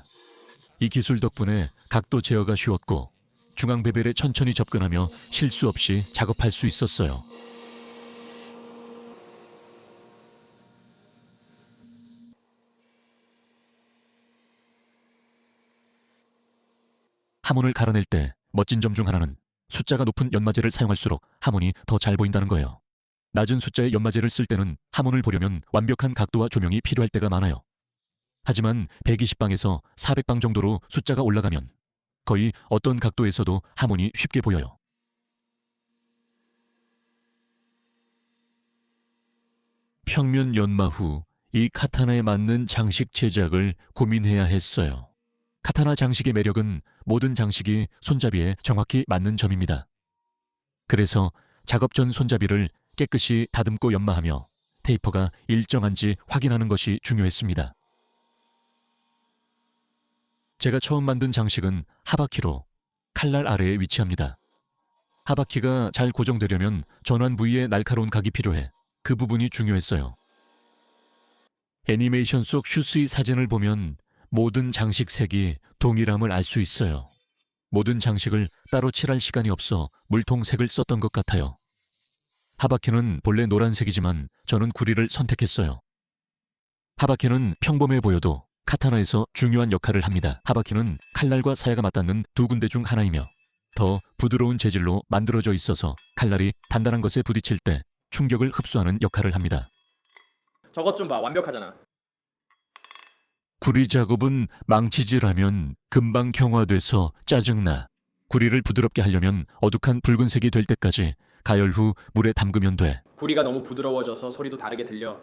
[SPEAKER 1] 이 기술 덕분에 각도 제어가 쉬웠고 중앙 베벨에 천천히 접근하며 실수 없이 작업할 수 있었어요. 하몬을 갈아낼 때 멋진 점 중 하나는 숫자가 높은 연마제를 사용할수록 하몬이 더 잘 보인다는 거예요. 낮은 숫자의 연마제를 쓸 때는 하몬을 보려면 완벽한 각도와 조명이 필요할 때가 많아요. 하지만 120방에서 400방 정도로 숫자가 올라가면 거의 어떤 각도에서도 하몬이 쉽게 보여요. 평면 연마 후 이 카타나에 맞는 장식 제작을 고민해야 했어요. 카타나 장식의 매력은 모든 장식이 손잡이에 정확히 맞는 점입니다. 그래서 작업 전 손잡이를 깨끗이 다듬고 연마하며 테이퍼가 일정한지 확인하는 것이 중요했습니다. 제가 처음 만든 장식은 하바키로 칼날 아래에 위치합니다. 하바키가 잘 고정되려면 전환 부위에 날카로운 각이 필요해 그 부분이 중요했어요. 애니메이션 속 슈스의 사진을 보면 모든 장식 색이 동일함을 알 수 있어요. 모든 장식을 따로 칠할 시간이 없어 물통색을 썼던 것 같아요. 하바키는 본래 노란색이지만 저는 구리를 선택했어요. 하바키는 평범해 보여도 카타나에서 중요한 역할을 합니다. 하바키는 칼날과 사야가 맞닿는 두 군데 중 하나이며 더 부드러운 재질로 만들어져 있어서 칼날이 단단한 것에 부딪힐 때 충격을 흡수하는 역할을 합니다.
[SPEAKER 2] 저것 좀 봐. 완벽하잖아.
[SPEAKER 1] 구리 작업은 망치질하면 금방 경화돼서 짜증나. 구리를 부드럽게 하려면 어둑한 붉은색이 될 때까지 가열 후 물에 담그면 돼.
[SPEAKER 2] 구리가 너무 부드러워져서 소리도 다르게 들려.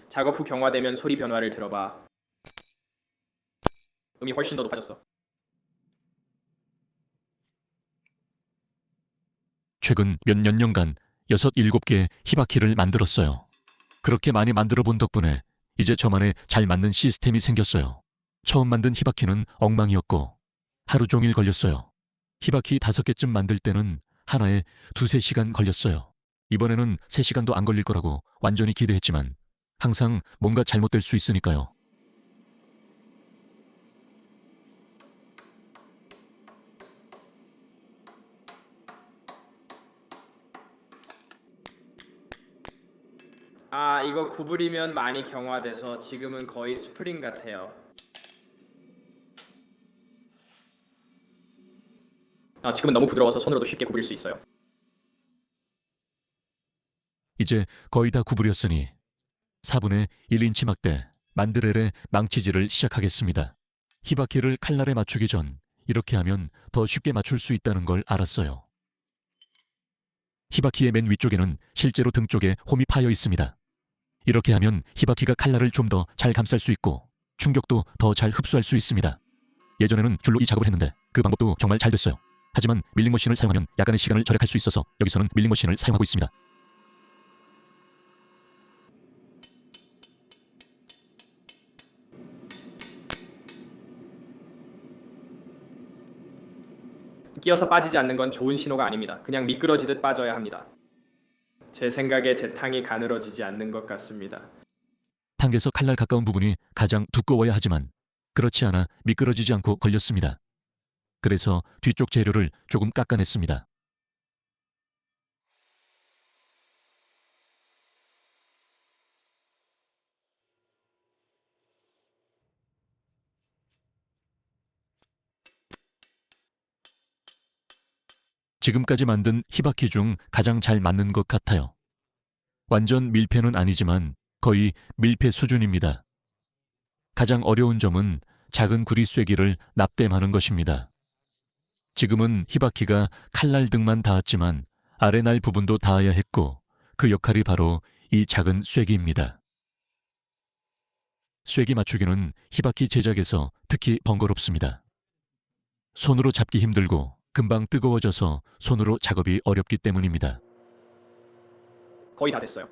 [SPEAKER 2] 작업 후 경화되면 소리 변화를 들어봐. 음이 훨씬 더 높아졌어.
[SPEAKER 1] 최근 몇 년간 6, 7개의 히바키를 만들었어요. 그렇게 많이 만들어 본 덕분에 이제 저만의 잘 맞는 시스템이 생겼어요. 처음 만든 히바키는 엉망이었고 하루 종일 걸렸어요. 히바키 5개쯤 만들 때는 하나에 2~3시간 걸렸어요. 이번에는 3시간도 안 걸릴 거라고 완전히 기대했지만 항상 뭔가 잘못될 수 있으니까요.
[SPEAKER 2] 아, 이거 구부리면 많이 경화돼서 지금은 거의 스프링 같아요. 아, 지금은 너무 부드러워서 손으로도 쉽게 구부릴 수 있어요.
[SPEAKER 1] 이제 거의 다 구부렸으니 4분의 1인치 막대 만드렐의 망치질을 시작하겠습니다. 히바키를 칼날에 맞추기 전 이렇게 하면 더 쉽게 맞출 수 있다는 걸 알았어요. 히바키의 맨 위쪽에는 실제로 등 쪽에 홈이 파여 있습니다. 이렇게 하면 히바키가 칼날을 좀 더 잘 감쌀 수 있고 충격도 더 잘 흡수할 수 있습니다. 예전에는 줄로 이 작업을 했는데 그 방법도 정말 잘 됐어요. 하지만 밀링머신을 사용하면 약간의 시간을 절약할 수 있어서 여기서는 밀링머신을 사용하고 있습니다.
[SPEAKER 2] 끼어서 빠지지 않는 건 좋은 신호가 아닙니다. 그냥 미끄러지듯 빠져야 합니다. 제 생각에 제 탕이 가늘어지지 않는 것 같습니다.
[SPEAKER 1] 탕에서 칼날 가까운 부분이 가장 두꺼워야 하지만 그렇지 않아 미끄러지지 않고 걸렸습니다. 그래서 뒤쪽 재료를 조금 깎아냈습니다. 지금까지 만든 히바키 중 가장 잘 맞는 것 같아요. 완전 밀폐는 아니지만 거의 밀폐 수준입니다. 가장 어려운 점은 작은 구리 쐐기를 납땜하는 것입니다. 지금은 히바키가 칼날 등만 닿았지만 아래날 부분도 닿아야 했고 그 역할이 바로 이 작은 쐐기입니다. 쐐기 맞추기는 히바키 제작에서 특히 번거롭습니다. 손으로 잡기 힘들고 금방 뜨거워져서 손으로 작업이 어렵기 때문입니다.
[SPEAKER 2] 거의 다 됐어요.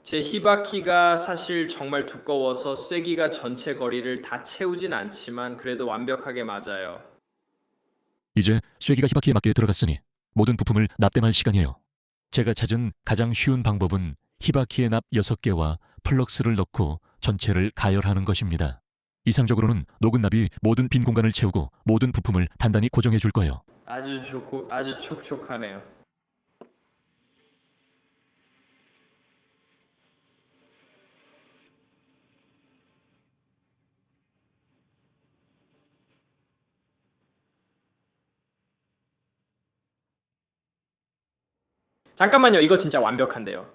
[SPEAKER 2] 제 히바키가 사실 정말 두꺼워서 쐐기가 전체 거리를 다 채우진 않지만 그래도 완벽하게 맞아요.
[SPEAKER 1] 이제 쐐기가 히바키에 맞게 들어갔으니 모든 부품을 납땜할 시간이에요. 제가 찾은 가장 쉬운 방법은 히바키의 납 6개와 플럭스를 넣고 전체를 가열하는 것입니다. 이상적으로는 녹은 납이 모든 빈 공간을 채우고 모든 부품을 단단히 고정해 줄 거예요.
[SPEAKER 2] 아주 좋고 아주 촉촉하네요. 잠깐만요. 이거 진짜 완벽한데요.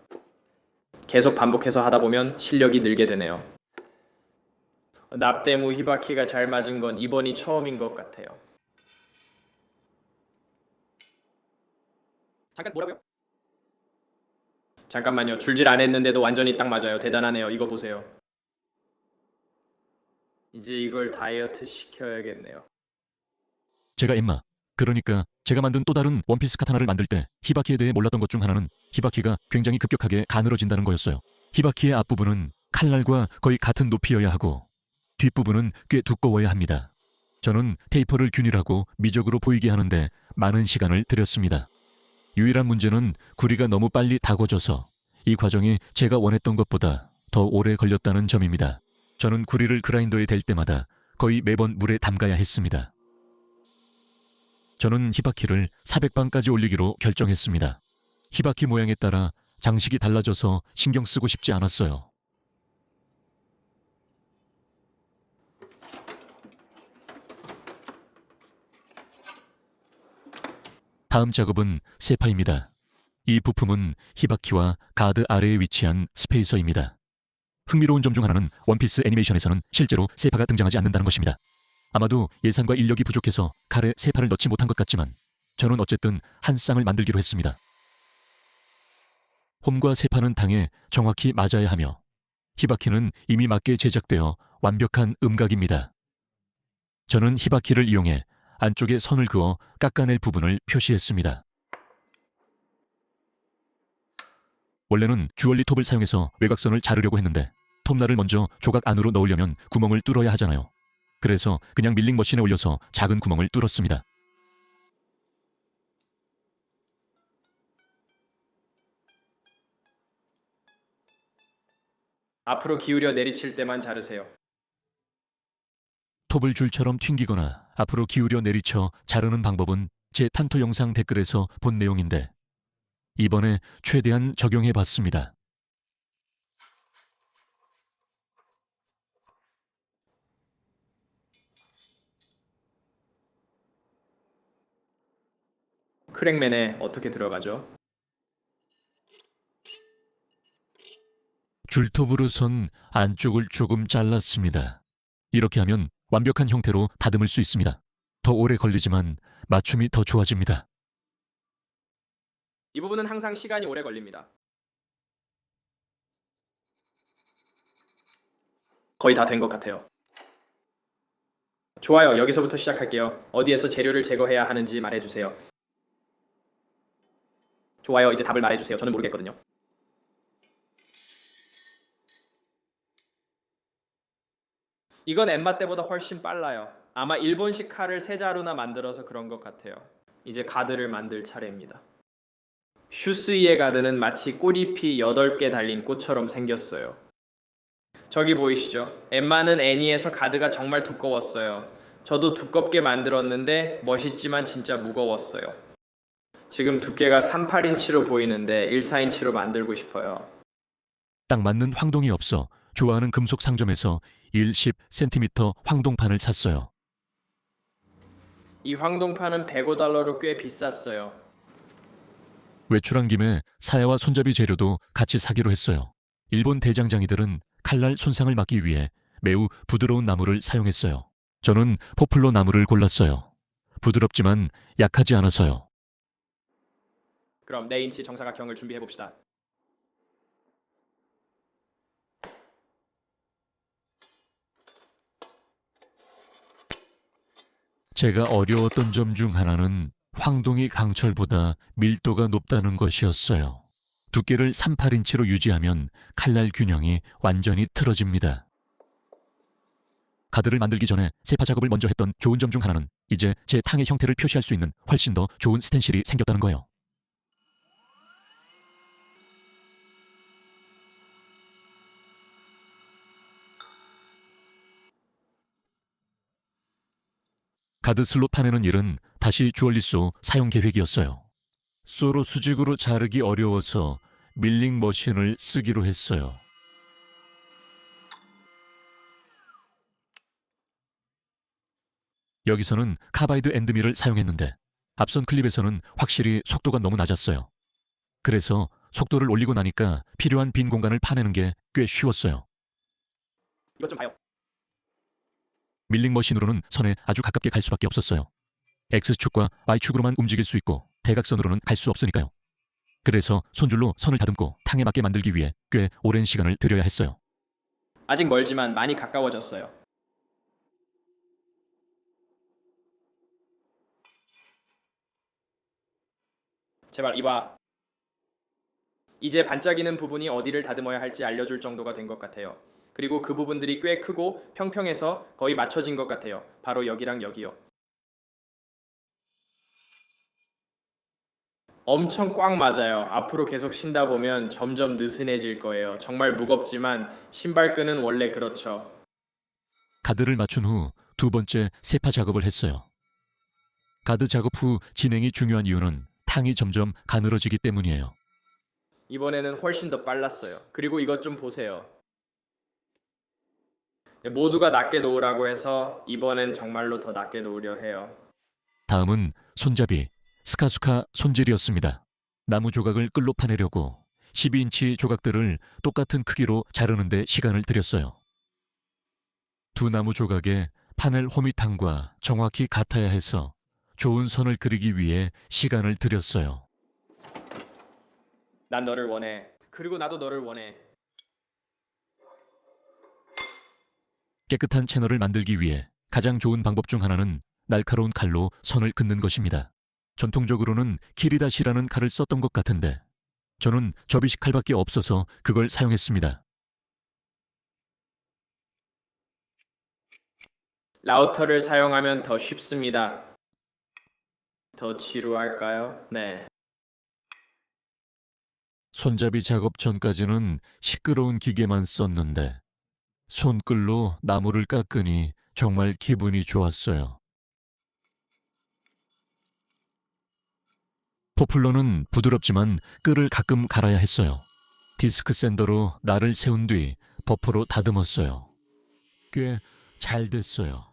[SPEAKER 2] 계속 반복해서 하다 보면 실력이 늘게 되네요. 납땜 후 히바키가 잘 맞은 건 이번이 처음인 것 같아요. 잠깐 뭐라고요? 잠깐만요. 줄질 안 했는데도 완전히 딱 맞아요. 대단하네요. 이거 보세요. 이제 이걸 다이어트 시켜야겠네요.
[SPEAKER 1] 제가 엠마, 그러니까 제가 만든 또 다른 원피스 카타나를 만들 때 히바키에 대해 몰랐던 것 중 하나는 히바키가 굉장히 급격하게 가늘어진다는 거였어요. 히바키의 앞부분은 칼날과 거의 같은 높이여야 하고 뒷부분은 꽤 두꺼워야 합니다. 저는 테이퍼를 균일하고 미적으로 보이게 하는데 많은 시간을 들였습니다. 유일한 문제는 구리가 너무 빨리 다궈져서 이 과정이 제가 원했던 것보다 더 오래 걸렸다는 점입니다. 저는 구리를 그라인더에 댈 때마다 거의 매번 물에 담가야 했습니다. 저는 히바키를 400방까지 올리기로 결정했습니다. 히바키 모양에 따라 장식이 달라져서 신경 쓰고 싶지 않았어요. 다음 작업은 세파입니다. 이 부품은 히바키와 가드 아래에 위치한 스페이서입니다. 흥미로운 점 중 하나는 원피스 애니메이션에서는 실제로 세파가 등장하지 않는다는 것입니다. 아마도 예산과 인력이 부족해서 칼에 세파를 넣지 못한 것 같지만 저는 어쨌든 한 쌍을 만들기로 했습니다. 홈과 세파는 당에 정확히 맞아야 하며 히바키는 이미 맞게 제작되어 완벽한 음각입니다. 저는 히바키를 이용해 안쪽에 선을 그어 깎아낼 부분을 표시했습니다. 원래는 주얼리 톱을 사용해서 외곽선을 자르려고 했는데 톱날을 먼저 조각 안으로 넣으려면 구멍을 뚫어야 하잖아요. 그래서 그냥 밀링 머신에 올려서 작은 구멍을 뚫었습니다.
[SPEAKER 2] 앞으로 기울여 내리칠 때만 자르세요.
[SPEAKER 1] 톱을 줄처럼 튕기거나 앞으로 기울여 내리쳐 자르는 방법은 제 탄토 영상 댓글에서 본 내용인데 이번에 최대한 적용해 봤습니다.
[SPEAKER 2] 크랙맨에 어떻게 들어가죠?
[SPEAKER 1] 줄톱으로선 안쪽을 조금 잘랐습니다. 이렇게 하면 완벽한 형태로 다듬을 수 있습니다. 더 오래 걸리지만 맞춤이 더 좋아집니다.
[SPEAKER 2] 이 부분은 항상 시간이 오래 걸립니다. 거의 다 된 것 같아요. 좋아요. 여기서부터 시작할게요. 어디에서 재료를 제거해야 하는지 말해주세요. 좋아요. 이제 답을 말해주세요. 저는 모르겠거든요. 이건 엠마 때보다 훨씬 빨라요. 아마 일본식 칼을 세 자루나 만들어서 그런 것 같아요. 이제 가드를 만들 차례입니다. 슈스이의 가드는 마치 꽃잎이 8개 달린 꽃처럼 생겼어요. 저기 보이시죠? 엠마는 애니에서 가드가 정말 두꺼웠어요. 저도 두껍게 만들었는데 멋있지만 진짜 무거웠어요. 지금 두께가 38인치로 보이는데 14인치로 만들고 싶어요.
[SPEAKER 1] 딱 맞는 황동이 없어 좋아하는 금속 상점에서 10cm 황동판을 샀어요.
[SPEAKER 2] 이 황동판은 $105로 꽤 비쌌어요.
[SPEAKER 1] 외출한 김에 사야와 손잡이 재료도 같이 사기로 했어요. 일본 대장장이들은 칼날 손상을 막기 위해 매우 부드러운 나무를 사용했어요. 저는 포플러 나무를 골랐어요. 부드럽지만 약하지 않아서요.
[SPEAKER 2] 그럼 4인치 정사각형을 준비해 봅시다.
[SPEAKER 1] 제가 어려웠던 점 중 하나는 황동이 강철보다 밀도가 높다는 것이었어요. 두께를 38인치로 유지하면 칼날 균형이 완전히 틀어집니다. 가드를 만들기 전에 세파 작업을 먼저 했던 좋은 점 중 하나는 이제 제 탕의 형태를 표시할 수 있는 훨씬 더 좋은 스텐실이 생겼다는 거예요. 가드 슬롯 파내는 일은 다시 주얼리소 사용 계획이었어요. 쏘로 수직으로 자르기 어려워서 밀링 머신을 쓰기로 했어요. 여기서는 카바이드 엔드밀을 사용했는데 앞선 클립에서는 확실히 속도가 너무 낮았어요. 그래서 속도를 올리고 나니까 필요한 빈 공간을 파내는 게 꽤 쉬웠어요.
[SPEAKER 2] 이것 좀 봐요.
[SPEAKER 1] 밀링 머신으로는 선에 아주 가깝게 갈 수밖에 없었어요. X축과 Y축으로만 움직일 수 있고 대각선으로는 갈 수 없으니까요. 그래서 손줄로 선을 다듬고 탕에 맞게 만들기 위해 꽤 오랜 시간을 들여야 했어요.
[SPEAKER 2] 아직 멀지만 많이 가까워졌어요. 제발 이봐. 이제 반짝이는 부분이 어디를 다듬어야 할지 알려줄 정도가 된 것 같아요. 그리고 그 부분들이 꽤 크고 평평해서 거의 맞춰진 것 같아요. 바로 여기랑 여기요. 엄청 꽉 맞아요. 앞으로 계속 신다 보면 점점 느슨해질 거예요. 정말 무겁지만 신발끈은 원래 그렇죠.
[SPEAKER 1] 가드를 맞춘 후 두 번째 세파 작업을 했어요. 가드 작업 후 진행이 중요한 이유는 탕이 점점 가늘어지기 때문이에요.
[SPEAKER 2] 이번에는 훨씬 더 빨랐어요. 그리고 이것 좀 보세요. 모두가 낮게 놓으라고 해서 이번엔 정말로 더 낮게 놓으려 해요.
[SPEAKER 1] 다음은 손잡이, 스카수카 손질이었습니다. 나무 조각을 끌로 파내려고 12인치 조각들을 똑같은 크기로 자르는 데 시간을 들였어요. 두 나무 조각에 파넬 호미탕과 정확히 같아야 해서 좋은 선을 그리기 위해 시간을 들였어요.
[SPEAKER 2] 난 너를 원해. 그리고 나도 너를 원해.
[SPEAKER 1] 깨끗한 채널을 만들기 위해 가장 좋은 방법 중 하나는 날카로운 칼로 선을 긋는 것입니다. 전통적으로는 키리다시라는 칼을 썼던 것 같은데 저는 접이식 칼밖에 없어서 그걸 사용했습니다.
[SPEAKER 2] 라우터를 사용하면 더 쉽습니다. 더 지루할까요? 네.
[SPEAKER 1] 손잡이 작업 전까지는 시끄러운 기계만 썼는데 손끌로 나무를 깎으니 정말 기분이 좋았어요. 포플러는 부드럽지만 끌을 가끔 갈아야 했어요. 디스크 샌더로 날을 세운 뒤 버퍼로 다듬었어요. 꽤 잘 됐어요.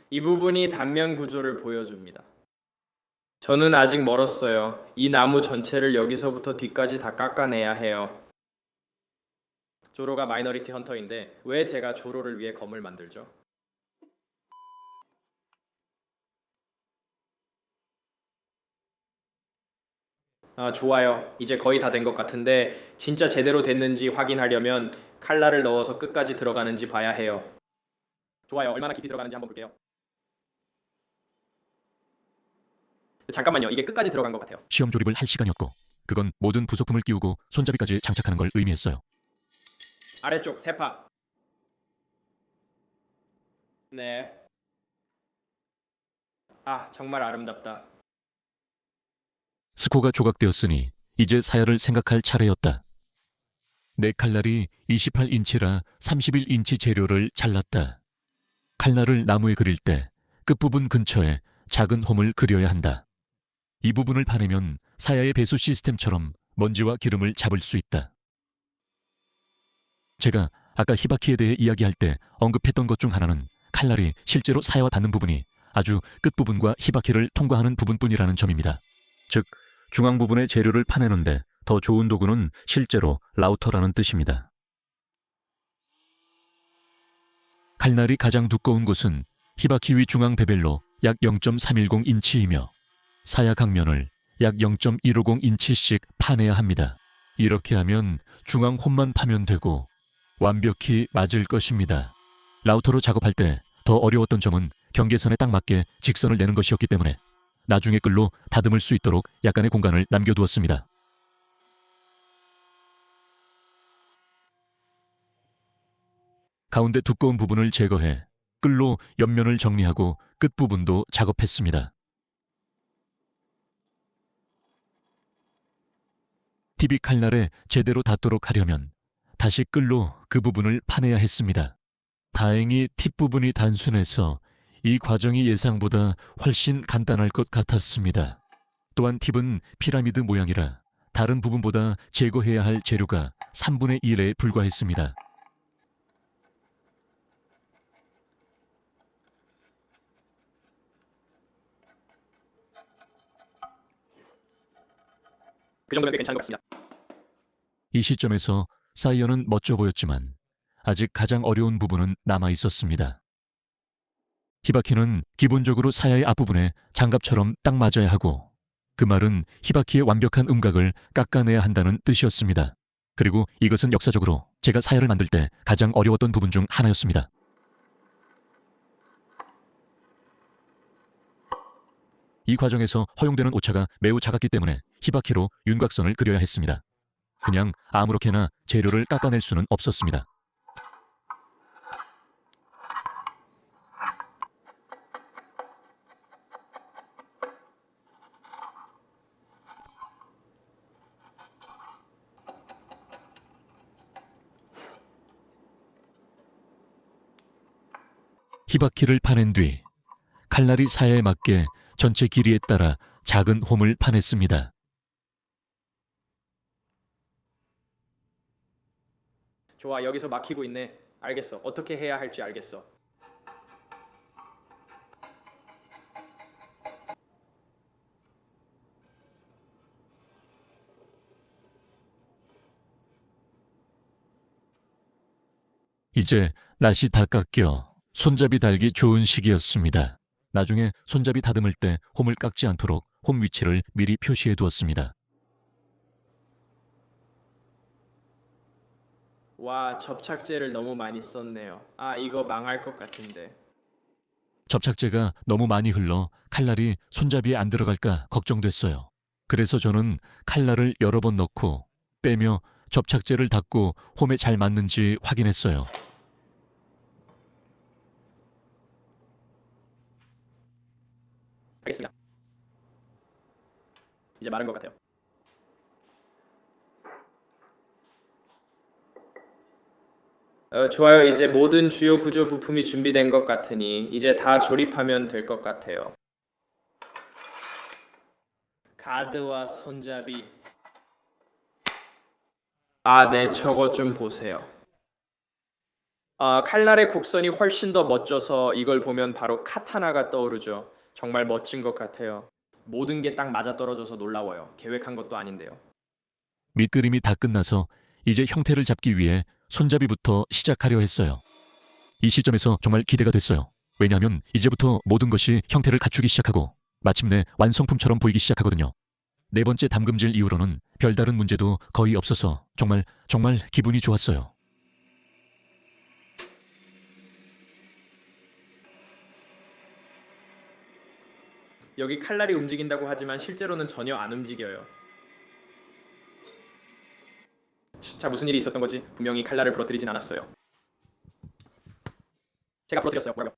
[SPEAKER 2] 이 부분이 단면 구조를 보여줍니다. 저는 아직 멀었어요. 이 나무 전체를 여기서부터 뒤까지 다 깎아내야 해요. 조로가 마이너리티 헌터인데 왜 제가 조로를 위해 검을 만들죠? 아, 좋아요. 이제 거의 다 된 것 같은데 진짜 제대로 됐는지 확인하려면 칼날을 넣어서 끝까지 들어가는지 봐야 해요. 좋아요. 얼마나 깊이 들어가는지 한번 볼게요. 잠깐만요. 이게 끝까지 들어간 것 같아요.
[SPEAKER 1] 시험 조립을 할 시간이었고 그건 모든 부속품을 끼우고 손잡이까지 장착하는 걸 의미했어요.
[SPEAKER 2] 아래쪽 세파. 네. 아, 정말 아름답다.
[SPEAKER 1] 스코가 조각되었으니 이제 사야를 생각할 차례였다. 내 칼날이 28인치라 31인치 재료를 잘랐다. 칼날을 나무에 그릴 때 끝부분 근처에 작은 홈을 그려야 한다. 이 부분을 파내면 사야의 배수 시스템처럼 먼지와 기름을 잡을 수 있다. 제가 아까 히바키에 대해 이야기할 때 언급했던 것 중 하나는 칼날이 실제로 사야와 닿는 부분이 아주 끝부분과 히바키를 통과하는 부분뿐이라는 점입니다. 즉, 중앙 부분의 재료를 파내는데 더 좋은 도구는 실제로 라우터라는 뜻입니다. 칼날이 가장 두꺼운 곳은 히바키 위 중앙 베벨로 약 0.310인치이며 사야 각면을 약 0.150인치씩 파내야 합니다. 이렇게 하면 중앙 홈만 파면 되고 완벽히 맞을 것입니다. 라우터로 작업할 때 더 어려웠던 점은 경계선에 딱 맞게 직선을 내는 것이었기 때문에 나중에 끌로 다듬을 수 있도록 약간의 공간을 남겨두었습니다. 가운데 두꺼운 부분을 제거해 끌로 옆면을 정리하고 끝부분도 작업했습니다. TV 칼날에 제대로 닿도록 하려면 다시 끌로 그 부분을 파내야 했습니다. 다행히 팁 부분이 단순해서 이 과정이 예상보다 훨씬 간단할 것 같았습니다. 또한 팁은 피라미드 모양이라 다른 부분보다 제거해야 할 재료가 3분의 1에 불과했습니다.
[SPEAKER 2] 그 정도면 꽤 괜찮은 것 같습니다.
[SPEAKER 1] 이 시점에서 사이어는 멋져 보였지만 아직 가장 어려운 부분은 남아 있었습니다. 히바키는 기본적으로 사야의 앞부분에 장갑처럼 딱 맞아야 하고 그 말은 히바키의 완벽한 음각을 깎아내야 한다는 뜻이었습니다. 그리고 이것은 역사적으로 제가 사야를 만들 때 가장 어려웠던 부분 중 하나였습니다. 이 과정에서 허용되는 오차가 매우 작았기 때문에 히바키로 윤곽선을 그려야 했습니다. 그냥 아무렇게나 재료를 깎아낼 수는 없었습니다. 히바키를 파낸 뒤 칼날이 사야에 맞게 전체 길이에 따라 작은 홈을 파냈습니다.
[SPEAKER 2] 좋아, 여기서 막히고 있네. 알겠어. 어떻게 해야 할지 알겠어.
[SPEAKER 1] 이제 낫이 다 깎여 손잡이 달기 좋은 시기였습니다. 나중에 손잡이 다듬을 때 홈을 깎지 않도록 홈 위치를 미리 표시해 두었습니다.
[SPEAKER 2] 와, 접착제를 너무 많이 썼네요. 아, 이거 망할 것 같은데.
[SPEAKER 1] 접착제가 너무 많이 흘러 칼날이 손잡이에 안 들어갈까 걱정됐어요. 그래서 저는 칼날을 여러 번 넣고 빼며 접착제를 닦고 홈에 잘 맞는지 확인했어요.
[SPEAKER 2] 알겠습니다. 이제 마른 것 같아요. 좋아요. 이제 모든 주요 구조 부품이 준비된 것 같으니 이제 다 조립하면 될 것 같아요. 가드와 손잡이. 아, 네, 저거 좀 보세요. 칼날의 곡선이 훨씬 더 멋져서 이걸 보면 바로 카타나가 떠오르죠. 정말 멋진 것 같아요. 모든 게 딱 맞아떨어져서 놀라워요. 계획한 것도 아닌데요.
[SPEAKER 1] 밑그림이 다 끝나서 이제 형태를 잡기 위해 손잡이부터 시작하려 했어요. 이 시점에서 정말 기대가 됐어요. 왜냐하면 이제부터 모든 것이 형태를 갖추기 시작하고 마침내 완성품처럼 보이기 시작하거든요. 네 번째 담금질 이후로는 별다른 문제도 거의 없어서 정말 기분이 좋았어요.
[SPEAKER 2] 여기 칼날이 움직인다고 하지만 실제로는 전혀 안 움직여요. 자, 무슨 일이 있었던 거지? 분명히 칼날을 부러뜨리진 않았어요. 제가 부러뜨렸어요. 뭐라고요?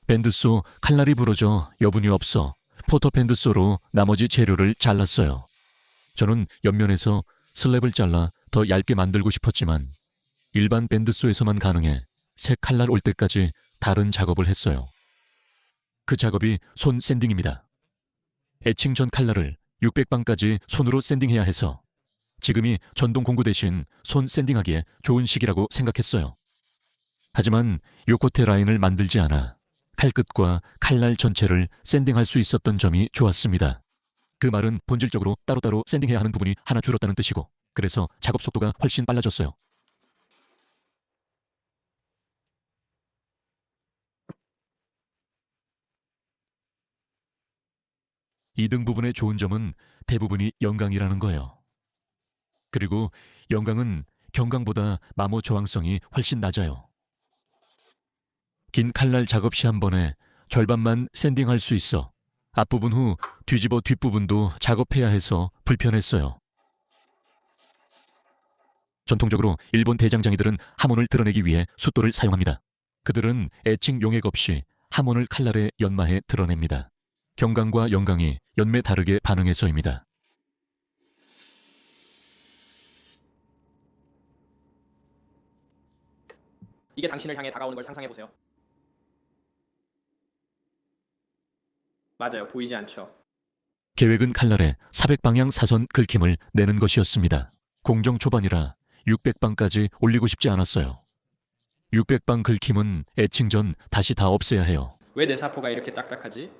[SPEAKER 1] 밴드소 칼날이 부러져 여분이 없어 포터 밴드소로 나머지 재료를 잘랐어요. 저는 옆면에서 슬랩을 잘라 더 얇게 만들고 싶었지만 일반 밴드소에서만 가능해 새 칼날 올 때까지 다른 작업을 했어요. 그 작업이 손 샌딩입니다. 에칭 전 칼날을 600방까지 손으로 샌딩해야 해서 지금이 전동 공구 대신 손 샌딩하기에 좋은 시기라고 생각했어요. 하지만 요코테 라인을 만들지 않아 칼끝과 칼날 전체를 샌딩할 수 있었던 점이 좋았습니다. 그 말은 본질적으로 따로따로 샌딩해야 하는 부분이 하나 줄었다는 뜻이고, 그래서 작업 속도가 훨씬 빨라졌어요. 이 등 부분의 좋은 점은 대부분이 영광이라는 거예요. 그리고 영광은 경광보다 마모 저항성이 훨씬 낮아요. 긴 칼날 작업 시 한 번에 절반만 샌딩할 수 있어 앞부분 후 뒤집어 뒷부분도 작업해야 해서 불편했어요. 전통적으로 일본 대장장이들은 하몬을 드러내기 위해 숫돌을 사용합니다. 그들은 애칭 용액 없이 하몬을 칼날에 연마해 드러냅니다. 경광과 영광이 연매 다르게 반응해서입니다.
[SPEAKER 2] 이게 당신을 향해 다가오는 걸 상상해 보세요. 맞아요. 보이지 않죠.
[SPEAKER 1] 계획은 칼날에 400방향 사선 긁힘을 내는 것이었습니다. 공정 초반이라 600방까지 올리고 싶지 않았어요. 600방 긁힘은 애칭 전 다시 다 없애야 해요.
[SPEAKER 2] 왜 내 사포가 이렇게 딱딱하지?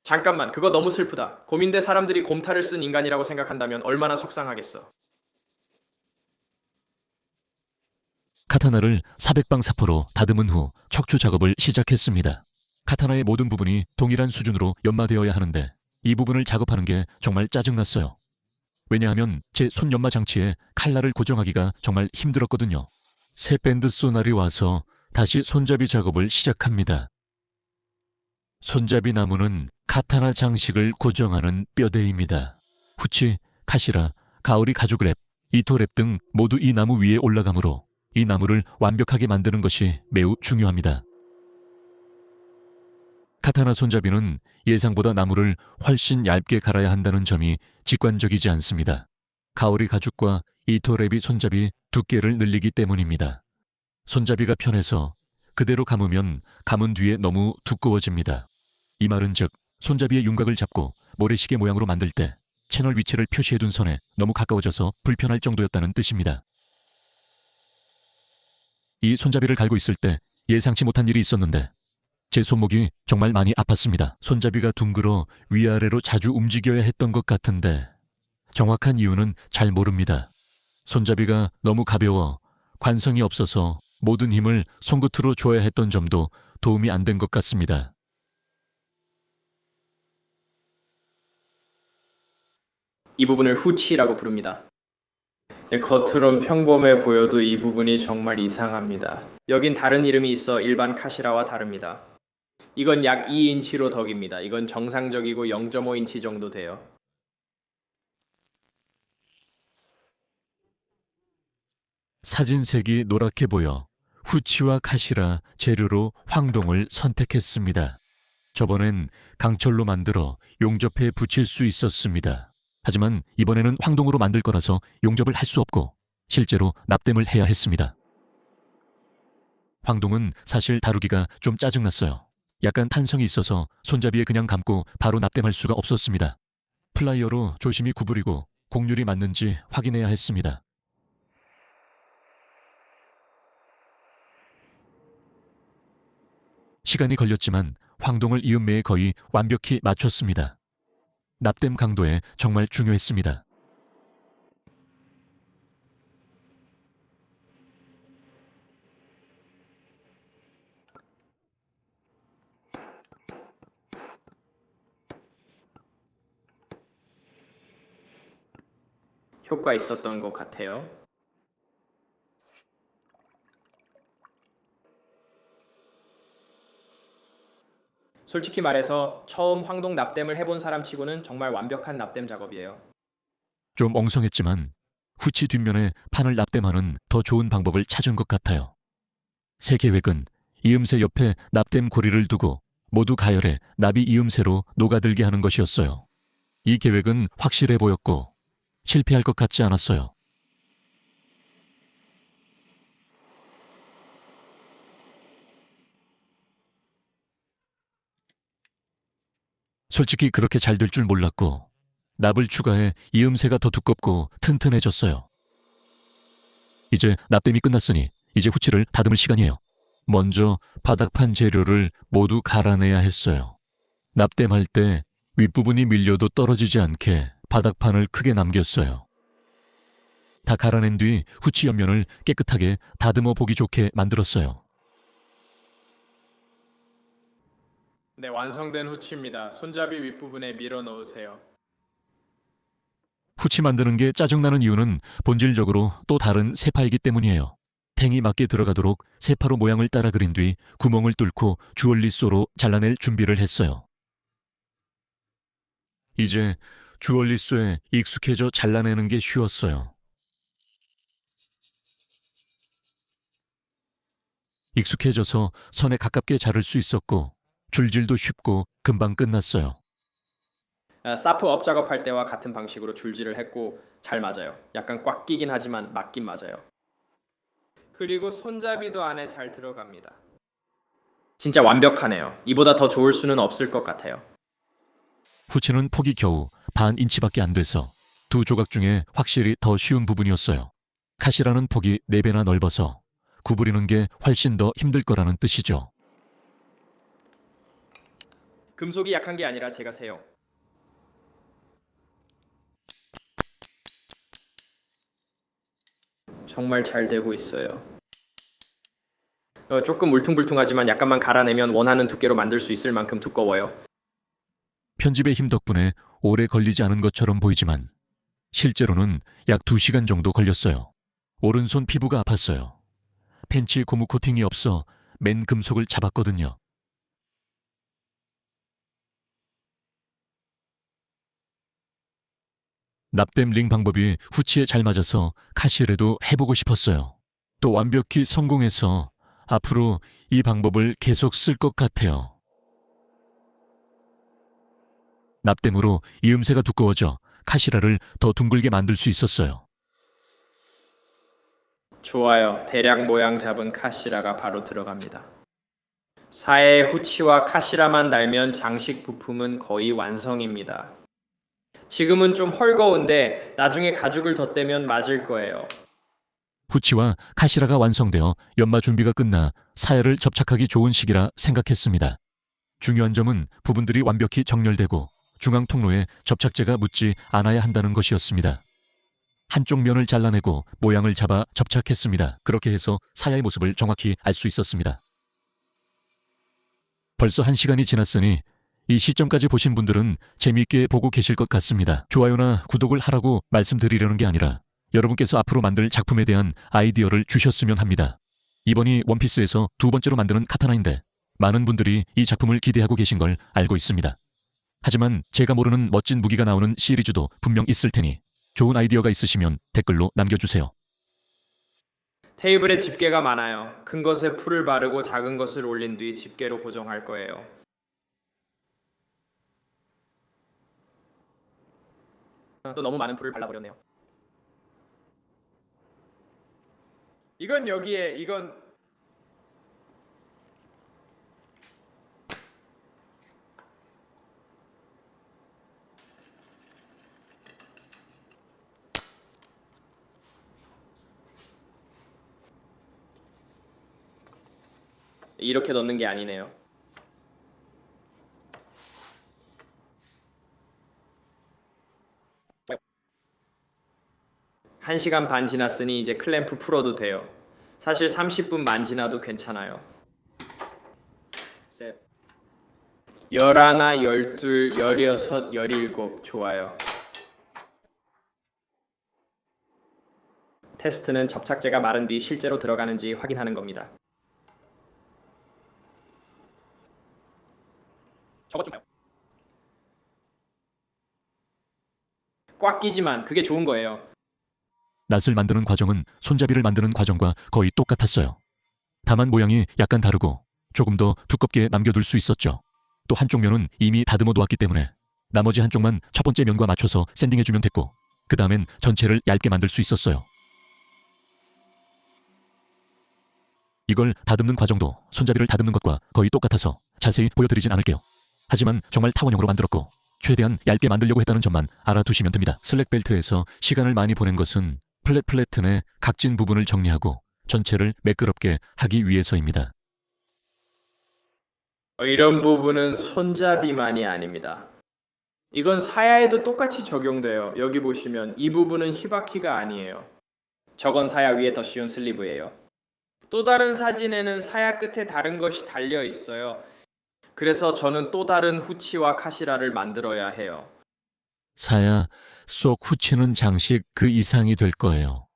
[SPEAKER 2] 잠깐만, 그거 너무 슬프다. 곰인데 사람들이 곰탈을 쓴 인간이라고 생각한다면 얼마나 속상하겠어.
[SPEAKER 1] 카타나를 400방 사포로 다듬은 후 척추 작업을 시작했습니다. 카타나의 모든 부분이 동일한 수준으로 연마되어야 하는데 이 부분을 작업하는 게 정말 짜증났어요. 왜냐하면 제 손연마 장치에 칼날을 고정하기가 정말 힘들었거든요. 새 밴드 소날이 와서 다시 손잡이 작업을 시작합니다. 손잡이 나무는 카타나 장식을 고정하는 뼈대입니다. 후치, 카시라, 가오리 가죽랩, 이토랩 등 모두 이 나무 위에 올라가므로 이 나무를 완벽하게 만드는 것이 매우 중요합니다. 카타나 손잡이는 예상보다 나무를 훨씬 얇게 갈아야 한다는 점이 직관적이지 않습니다. 가오리 가죽과 이토랩이 손잡이 두께를 늘리기 때문입니다. 손잡이가 편해서 그대로 감으면 감은 뒤에 너무 두꺼워집니다. 이 말은 즉 손잡이의 윤곽을 잡고 모래시계 모양으로 만들 때 채널 위치를 표시해둔 선에 너무 가까워져서 불편할 정도였다는 뜻입니다. 이 손잡이를 갈고 있을 때 예상치 못한 일이 있었는데 제 손목이 정말 많이 아팠습니다. 손잡이가 둥글어 위아래로 자주 움직여야 했던 것 같은데 정확한 이유는 잘 모릅니다. 손잡이가 너무 가벼워 관성이 없어서 모든 힘을 손끝으로 줘야 했던 점도 도움이 안 된 것 같습니다.
[SPEAKER 2] 이 부분을 후치라고 부릅니다. 겉으론 평범해 보여도 이 부분이 정말 이상합니다. 여긴 다른 이름이 있어 일반 카시라와 다릅니다. 이건 약 2인치로 덕입니다. 이건 정상적이고 0.5인치 정도 돼요.
[SPEAKER 1] 사진색이 노랗게 보여 후치와 카시라 재료로 황동을 선택했습니다. 저번엔 강철로 만들어 용접해 붙일 수 있었습니다. 하지만 이번에는 황동으로 만들 거라서 용접을 할 수 없고 실제로 납땜을 해야 했습니다. 황동은 사실 다루기가 좀 짜증났어요. 약간 탄성이 있어서 손잡이에 그냥 감고 바로 납땜할 수가 없었습니다. 플라이어로 조심히 구부리고 곡률이 맞는지 확인해야 했습니다. 시간이 걸렸지만 황동을 이음매에 거의 완벽히 맞췄습니다. 납땜 강도에 정말 중요했습니다.
[SPEAKER 2] 효과 있었던 것 같아요. 솔직히 말해서 처음 황동 납땜을 해본 사람 치고는 정말 완벽한 납땜 작업이에요.
[SPEAKER 1] 좀 엉성했지만 후치 뒷면에 판을 납땜하는 더 좋은 방법을 찾은 것 같아요. 새 계획은 이음새 옆에 납땜 고리를 두고 모두 가열해 나비 이음새로 녹아들게 하는 것이었어요. 이 계획은 확실해 보였고 실패할 것 같지 않았어요. 솔직히 그렇게 잘 될 줄 몰랐고 납을 추가해 이음새가 더 두껍고 튼튼해졌어요. 이제 납땜이 끝났으니 이제 후치를 다듬을 시간이에요. 먼저 바닥판 재료를 모두 갈아내야 했어요. 납땜할 때 윗부분이 밀려도 떨어지지 않게 바닥판을 크게 남겼어요. 다 갈아낸 뒤 후치 옆면을 깨끗하게 다듬어 보기 좋게 만들었어요.
[SPEAKER 2] 네, 완성된 후치입니다. 손잡이 윗부분에 밀어 넣으세요.
[SPEAKER 1] 후치 만드는 게 짜증나는 이유는 본질적으로 또 다른 세파이기 때문이에요. 탱이 맞게 들어가도록 세파로 모양을 따라 그린 뒤 구멍을 뚫고 주얼리쏘로 잘라낼 준비를 했어요. 이제 주얼리쏘에 익숙해져 잘라내는 게 쉬웠어요. 익숙해져서 선에 가깝게 자를 수 있었고 줄질도 쉽고 금방 끝났어요.
[SPEAKER 2] 사프 업 작업할 때와 같은 방식으로 줄질을 했고 잘 맞아요. 약간 꽉 끼긴 하지만 맞긴 맞아요. 그리고 손잡이도 안에 잘 들어갑니다. 진짜 완벽하네요. 이보다 더 좋을 수는 없을 것 같아요.
[SPEAKER 1] 후치는 폭이 겨우 반 인치밖에 안 돼서 두 조각 중에 확실히 더 쉬운 부분이었어요. 카시라는 폭이 4배나 넓어서 구부리는 게 훨씬 더 힘들 거라는 뜻이죠.
[SPEAKER 2] 금속이 약한 게 아니라 제가 세요. 정말 잘 되고 있어요. 조금 울퉁불퉁하지만 약간만 갈아내면 원하는 두께로 만들 수 있을 만큼 두꺼워요.
[SPEAKER 1] 편집의 힘 덕분에 오래 걸리지 않은 것처럼 보이지만 실제로는 약 2시간 정도 걸렸어요. 오른손 피부가 아팠어요. 펜치 고무 코팅이 없어 맨 금속을 잡았거든요. 납땜 링 방법이 후치에 잘 맞아서 카실에도 해보고 싶었어요. 또 완벽히 성공해서 앞으로 이 방법을 계속 쓸 것 같아요. 납땜으로 이음새가 두꺼워져 카시라를 더 둥글게 만들 수 있었어요.
[SPEAKER 2] 좋아요. 대략 모양 잡은 카시라가 바로 들어갑니다. 사에 후치와 카시라만 달면 장식 부품은 거의 완성입니다. 지금은 좀 헐거운데 나중에 가죽을 덧대면 맞을 거예요.
[SPEAKER 1] 후치와 카시라가 완성되어 연마 준비가 끝나 사야를 접착하기 좋은 시기라 생각했습니다. 중요한 점은 부분들이 완벽히 정렬되고 중앙 통로에 접착제가 묻지 않아야 한다는 것이었습니다. 한쪽 면을 잘라내고 모양을 잡아 접착했습니다. 그렇게 해서 사야의 모습을 정확히 알 수 있었습니다. 벌써 1시간이 지났으니 이 시점까지 보신 분들은 재미있게 보고 계실 것 같습니다. 좋아요나 구독을 하라고 말씀드리려는 게 아니라 여러분께서 앞으로 만들 작품에 대한 아이디어를 주셨으면 합니다. 이번이 원피스에서 2번째로 만드는 카타나인데 많은 분들이 이 작품을 기대하고 계신 걸 알고 있습니다. 하지만 제가 모르는 멋진 무기가 나오는 시리즈도 분명 있을 테니 좋은 아이디어가 있으시면 댓글로 남겨주세요.
[SPEAKER 2] 테이블에 집게가 많아요. 큰 것에 풀을 바르고 작은 것을 올린 뒤 집게로 고정할 거예요. 또 너무 많은 풀을 발라버렸네요. 이건 여기에 이건 이렇게 넣는 게 아니네요. 한 시간 반 지났으니 이제 클램프 풀어도 돼요. 사실 30분만 지나도 괜찮아요. 셋, 11, 12, 16, 17 좋아요. 테스트는 접착제가 마른 뒤 실제로 들어가는지 확인하는 겁니다. 저것 좀 봐요. 꽉 끼지만 그게 좋은 거예요.
[SPEAKER 1] 낫을 만드는 과정은 손잡이를 만드는 과정과 거의 똑같았어요. 다만 모양이 약간 다르고 조금 더 두껍게 남겨둘 수 있었죠. 또 한쪽 면은 이미 다듬어 놓았기 때문에 나머지 한쪽만 첫 번째 면과 맞춰서 샌딩해주면 됐고 그 다음엔 전체를 얇게 만들 수 있었어요. 이걸 다듬는 과정도 손잡이를 다듬는 것과 거의 똑같아서 자세히 보여드리진 않을게요. 하지만 정말 타원형으로 만들었고 최대한 얇게 만들려고 했다는 점만 알아두시면 됩니다. 슬랙벨트에서 시간을 많이 보낸 것은 플랫의 각진 부분을 정리하고 전체를 매끄럽게 하기 위해서입니다.
[SPEAKER 2] 이런 부분은 손잡이만이 아닙니다. 이건 사야에도 똑같이 적용돼요. 여기 보시면 이 부분은 히바키가 아니에요. 저건 사야 위에 더 씌운 슬리브예요. 또 다른 사진에는 사야 끝에 다른 것이 달려 있어요. 그래서 저는 또 다른 후치와 카시라를 만들어야 해요.
[SPEAKER 1] 사야 쏙 후치는 장식 그 이상이 될 거예요.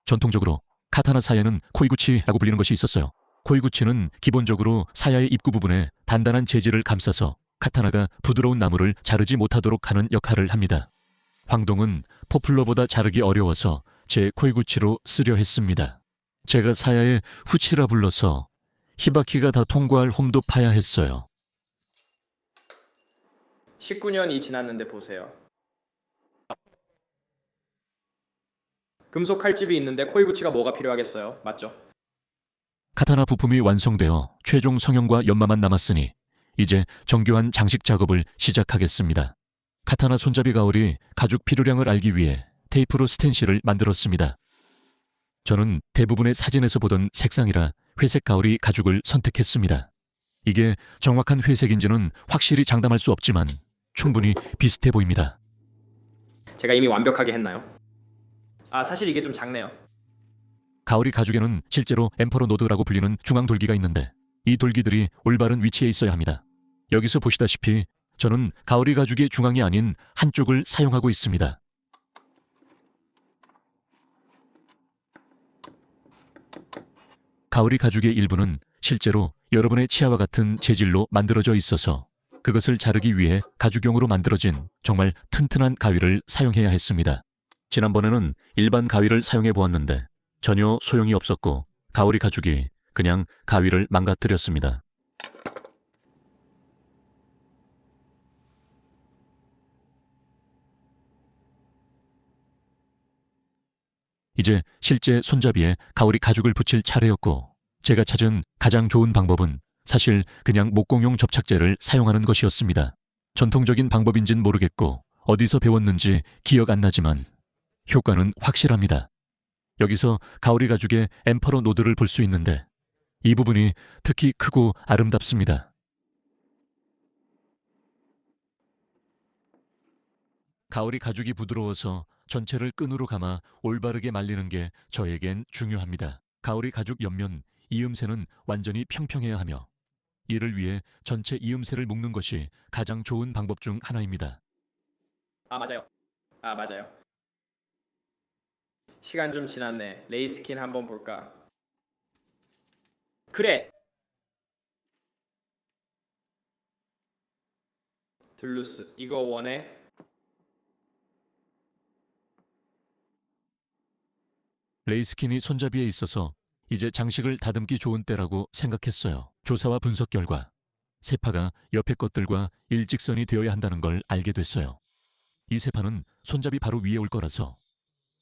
[SPEAKER 1] 전통적으로 카타나 사야는 코이구치라고 불리는 것이 있었어요. 코이구치는 기본적으로 사야의 입구 부분에 단단한 재질을 감싸서 카타나가 부드러운 나무를 자르지 못하도록 하는 역할을 합니다. 황동은 포플러보다 자르기 어려워서 제 코이구치로 쓰려 했습니다. 제가 사야의 후치라 불러서 히바키가 다 통과할 홈도 파야 했어요.
[SPEAKER 2] 19년이 지났는데 보세요. 금속 칼집이 있는데 코이구치가 뭐가 필요하겠어요? 맞죠?
[SPEAKER 1] 카타나 부품이 완성되어 최종 성형과 연마만 남았으니 이제 정교한 장식 작업을 시작하겠습니다. 카타나 손잡이 가울이 가죽 필요량을 알기 위해 테이프로 스텐실을 만들었습니다. 저는 대부분의 사진에서 보던 색상이라 회색 가울이 가죽을 선택했습니다. 이게 정확한 회색인지는 확실히 장담할 수 없지만 충분히 비슷해 보입니다.
[SPEAKER 2] 제가 이미 완벽하게 했나요? 사실 이게 좀 작네요.
[SPEAKER 1] 가오리 가죽에는 실제로 엠퍼러 노드라고 불리는 중앙 돌기가 있는데 이 돌기들이 올바른 위치에 있어야 합니다. 여기서 보시다시피 저는 가오리 가죽의 중앙이 아닌 한쪽을 사용하고 있습니다. 가오리 가죽의 일부는 실제로 여러분의 치아와 같은 재질로 만들어져 있어서 그것을 자르기 위해 가죽용으로 만들어진 정말 튼튼한 가위를 사용해야 했습니다. 지난번에는 일반 가위를 사용해 보았는데 전혀 소용이 없었고 가오리 가죽이 그냥 가위를 망가뜨렸습니다. 이제 실제 손잡이에 가오리 가죽을 붙일 차례였고 제가 찾은 가장 좋은 방법은 사실 그냥 목공용 접착제를 사용하는 것이었습니다. 전통적인 방법인진 모르겠고 어디서 배웠는지 기억 안 나지만 효과는 확실합니다. 여기서 가오리 가죽의 엠퍼러 노드를 볼 수 있는데 이 부분이 특히 크고 아름답습니다. 가오리 가죽이 부드러워서 전체를 끈으로 감아 올바르게 말리는 게 저에겐 중요합니다. 가오리 가죽 옆면 이음새는 완전히 평평해야 하며 이를 위해 전체 이음새를 묶는 것이 가장 좋은 방법 중 하나입니다.
[SPEAKER 2] 맞아요. 맞아요. 시간 좀 지났네. 레이스킨 한번 볼까? 그래! 들루스, 이거 원해?
[SPEAKER 1] 레이스킨이 손잡이에 있어서 이제 장식을 다듬기 좋은 때라고 생각했어요. 조사와 분석 결과 세파가 옆에 것들과 일직선이 되어야 한다는 걸 알게 됐어요. 이 세파는 손잡이 바로 위에 올 거라서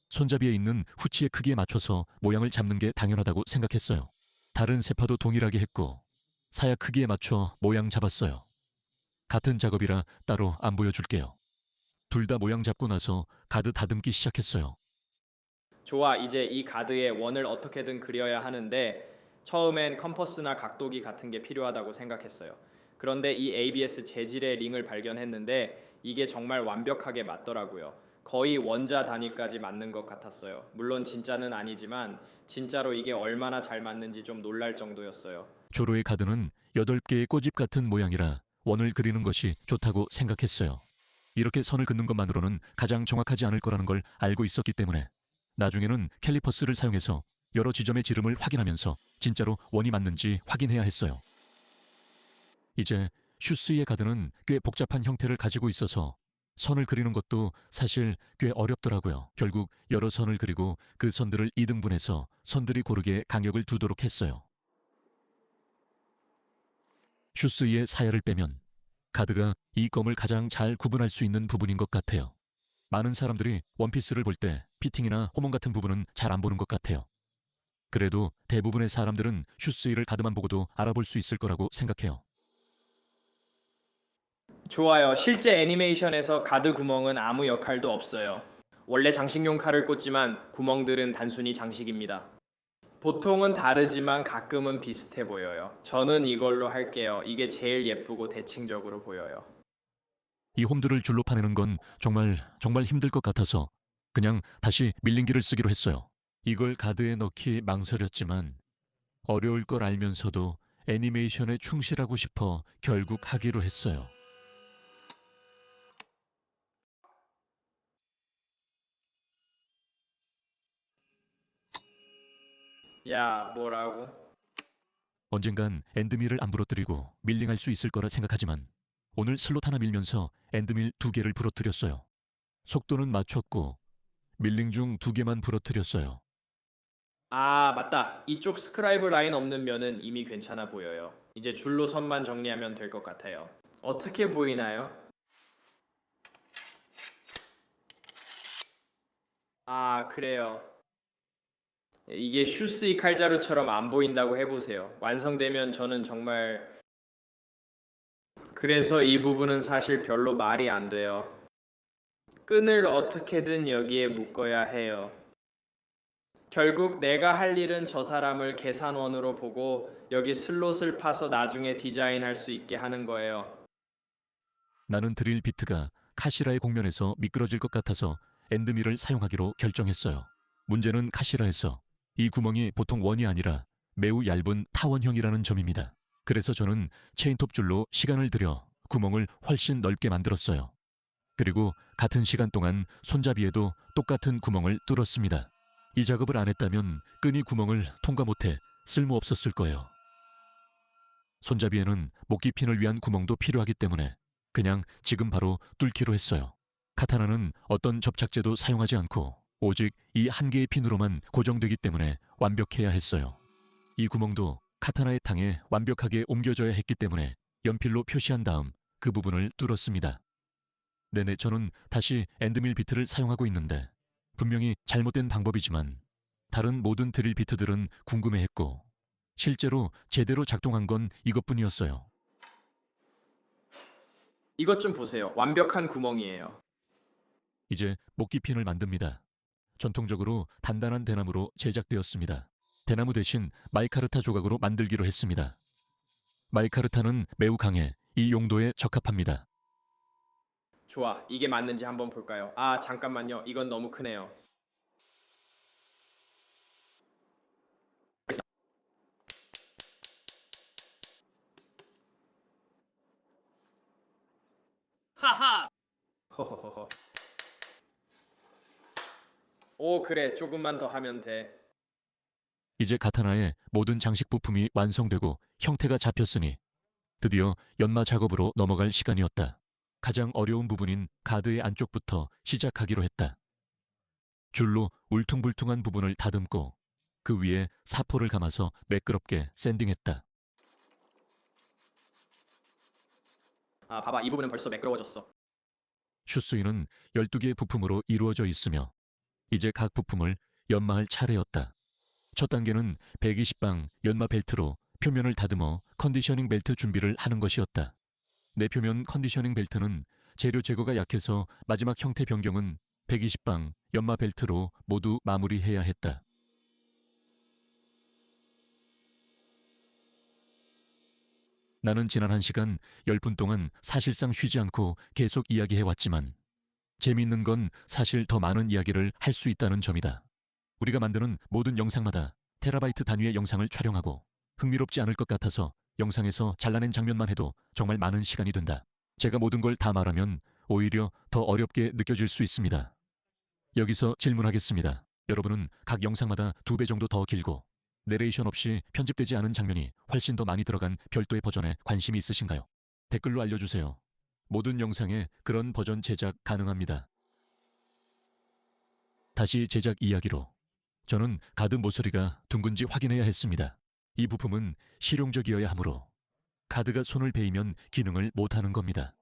[SPEAKER 1] 손잡이에 있는 후치의 크기에 맞춰서 모양을 잡는 게 당연하다고 생각했어요. 다른 세파도 동일하게 했고 사야 크기에 맞춰 모양 잡았어요. 같은 작업이라 따로 안 보여줄게요. 둘 다 모양 잡고 나서 가드 다듬기 시작했어요.
[SPEAKER 2] 좋아, 이제 이 가드에 원을 어떻게든 그려야 하는데 처음엔 컴퍼스나 각도기 같은 게 필요하다고 생각했어요. 그런데 이 ABS 재질의 링을 발견했는데 이게 정말 완벽하게 맞더라고요. 거의 원자 단위까지 맞는 것 같았어요. 물론 진짜는 아니지만 진짜로 이게 얼마나 잘 맞는지 좀 놀랄 정도였어요.
[SPEAKER 1] 조로의 가드는 8개의 꼬집 같은 모양이라 원을 그리는 것이 좋다고 생각했어요. 이렇게 선을 긋는 것만으로는 가장 정확하지 않을 거라는 걸 알고 있었기 때문에 나중에는 캘리퍼스를 사용해서 여러 지점의 지름을 확인하면서 진짜로 원이 맞는지 확인해야 했어요. 이제 슈스의 가드는 꽤 복잡한 형태를 가지고 있어서 선을 그리는 것도 사실 꽤 어렵더라고요. 결국 여러 선을 그리고 그 선들을 2등분해서 선들이 고르게 간격을 두도록 했어요. 슈스의 사야를 빼면 가드가 이 검을 가장 잘 구분할 수 있는 부분인 것 같아요. 많은 사람들이 원피스를 볼 때 피팅이나 호문 같은 부분은 잘 안 보는 것 같아요. 그래도 대부분의 사람들은 슈스이를 가드만 보고도 알아볼 수 있을 거라고 생각해요.
[SPEAKER 2] 좋아요. 실제 애니메이션에서 가드 구멍은 아무 역할도 없어요. 원래 장식용 칼을 꽂지만 구멍들은 단순히 장식입니다. 보통은 다르지만 가끔은 비슷해 보여요. 저는 이걸로 할게요. 이게 제일 예쁘고 대칭적으로 보여요.
[SPEAKER 1] 이 홈들을 줄로 파내는 건 정말 힘들 것 같아서 그냥 다시 밀링기를 쓰기로 했어요. 이걸 가드에 넣기 망설였지만 어려울 걸 알면서도 애니메이션에 충실하고 싶어 결국 하기로 했어요.
[SPEAKER 2] 야, 뭐라고?
[SPEAKER 1] 언젠간 엔드밀을 안 부러뜨리고 밀링할 수 있을 거라 생각하지만 오늘 슬롯 하나 밀면서 엔드밀 2개를 부러뜨렸어요. 속도는 맞췄고 밀링 중 2개만 부러뜨렸어요.
[SPEAKER 2] 아, 맞다. 이쪽 스크라이브 라인 없는 면은 이미 괜찮아 보여요. 이제 줄로 선만 정리하면 될 것 같아요. 어떻게 보이나요? 아, 그래요. 이게 슈스이 칼자루처럼 안 보인다고 해보세요. 완성되면 저는 정말... 그래서 이 부분은 사실 별로 말이 안 돼요. 끈을 어떻게든 여기에 묶어야 해요. 결국 내가 할 일은 저 사람을 계산원으로 보고 여기 슬롯을 파서 나중에 디자인할 수 있게 하는 거예요.
[SPEAKER 1] 나는 드릴 비트가 카시라의 공면에서 미끄러질 것 같아서 엔드밀을 사용하기로 결정했어요. 문제는 카시라에서 이 구멍이 보통 원이 아니라 매우 얇은 타원형이라는 점입니다. 그래서 저는 체인톱 줄로 시간을 들여 구멍을 훨씬 넓게 만들었어요. 그리고 같은 시간 동안 손잡이에도 똑같은 구멍을 뚫었습니다. 이 작업을 안 했다면 끈이 구멍을 통과 못해 쓸모없었을 거예요. 손잡이에는 목기핀을 위한 구멍도 필요하기 때문에 그냥 지금 바로 뚫기로 했어요. 카타나는 어떤 접착제도 사용하지 않고 오직 이 한 개의 핀으로만 고정되기 때문에 완벽해야 했어요. 이 구멍도 카타나의 탕에 완벽하게 옮겨져야 했기 때문에 연필로 표시한 다음 그 부분을 뚫었습니다. 네네, 저는 다시 엔드밀 비트를 사용하고 있는데 분명히 잘못된 방법이지만 다른 모든 드릴 비트들은 궁금해했고 실제로 제대로 작동한 건 이것뿐이었어요.
[SPEAKER 2] 이것 좀 보세요. 완벽한 구멍이에요.
[SPEAKER 1] 이제 목기핀을 만듭니다. 전통적으로 단단한 대나무로 제작되었습니다. 대나무 대신 마이카르타 조각으로 만들기로 했습니다. 마이카르타는 매우 강해 이 용도에 적합합니다.
[SPEAKER 2] 좋아. 이게 맞는지 한번 볼까요? 아, 잠깐만요. 이건 너무 크네요. 하하. 허허허허. 오, 그래. 조금만 더 하면 돼.
[SPEAKER 1] 이제 가타나의 모든 장식 부품이 완성되고 형태가 잡혔으니 드디어 연마 작업으로 넘어갈 시간이었다. 가장 어려운 부분인 가드의 안쪽부터 시작하기로 했다. 줄로 울퉁불퉁한 부분을 다듬고 그 위에 사포를 감아서 매끄럽게 샌딩했다.
[SPEAKER 2] 아, 봐봐. 이 부분은 벌써 매끄러워졌어.
[SPEAKER 1] 슈스이는 12개의 부품으로 이루어져 있으며 이제 각 부품을 연마할 차례였다. 첫 단계는 120방 연마 벨트로 표면을 다듬어 컨디셔닝 벨트 준비를 하는 것이었다. 내 표면 컨디셔닝 벨트는 재료 제거가 약해서 마지막 형태 변경은 120방 연마 벨트로 모두 마무리해야 했다. 나는 지난 1시간 10분 동안 사실상 쉬지 않고 계속 이야기해왔지만 재미있는 건 사실 더 많은 이야기를 할 수 있다는 점이다. 우리가 만드는 모든 영상마다 테라바이트 단위의 영상을 촬영하고 흥미롭지 않을 것 같아서 영상에서 잘라낸 장면만 해도 정말 많은 시간이 된다. 제가 모든 걸 다 말하면 오히려 더 어렵게 느껴질 수 있습니다. 여기서 질문하겠습니다. 여러분은 각 영상마다 2배 정도 더 길고 내레이션 없이 편집되지 않은 장면이 훨씬 더 많이 들어간 별도의 버전에 관심이 있으신가요? 댓글로 알려주세요. 모든 영상에 그런 버전 제작 가능합니다. 다시 제작 이야기로. 저는 가드 모서리가 둥근지 확인해야 했습니다. 이 부품은 실용적이어야 하므로 카드가 손을 베이면 기능을 못하는 겁니다.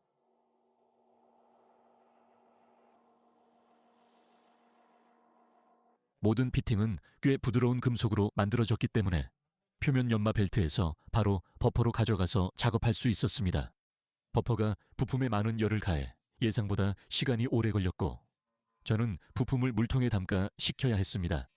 [SPEAKER 1] 모든 피팅은 꽤 부드러운 금속으로 만들어졌기 때문에 표면 연마 벨트에서 바로 버퍼로 가져가서 작업할 수 있었습니다. 버퍼가 부품에 많은 열을 가해 예상보다 시간이 오래 걸렸고 저는 부품을 물통에 담가 식혀야 했습니다.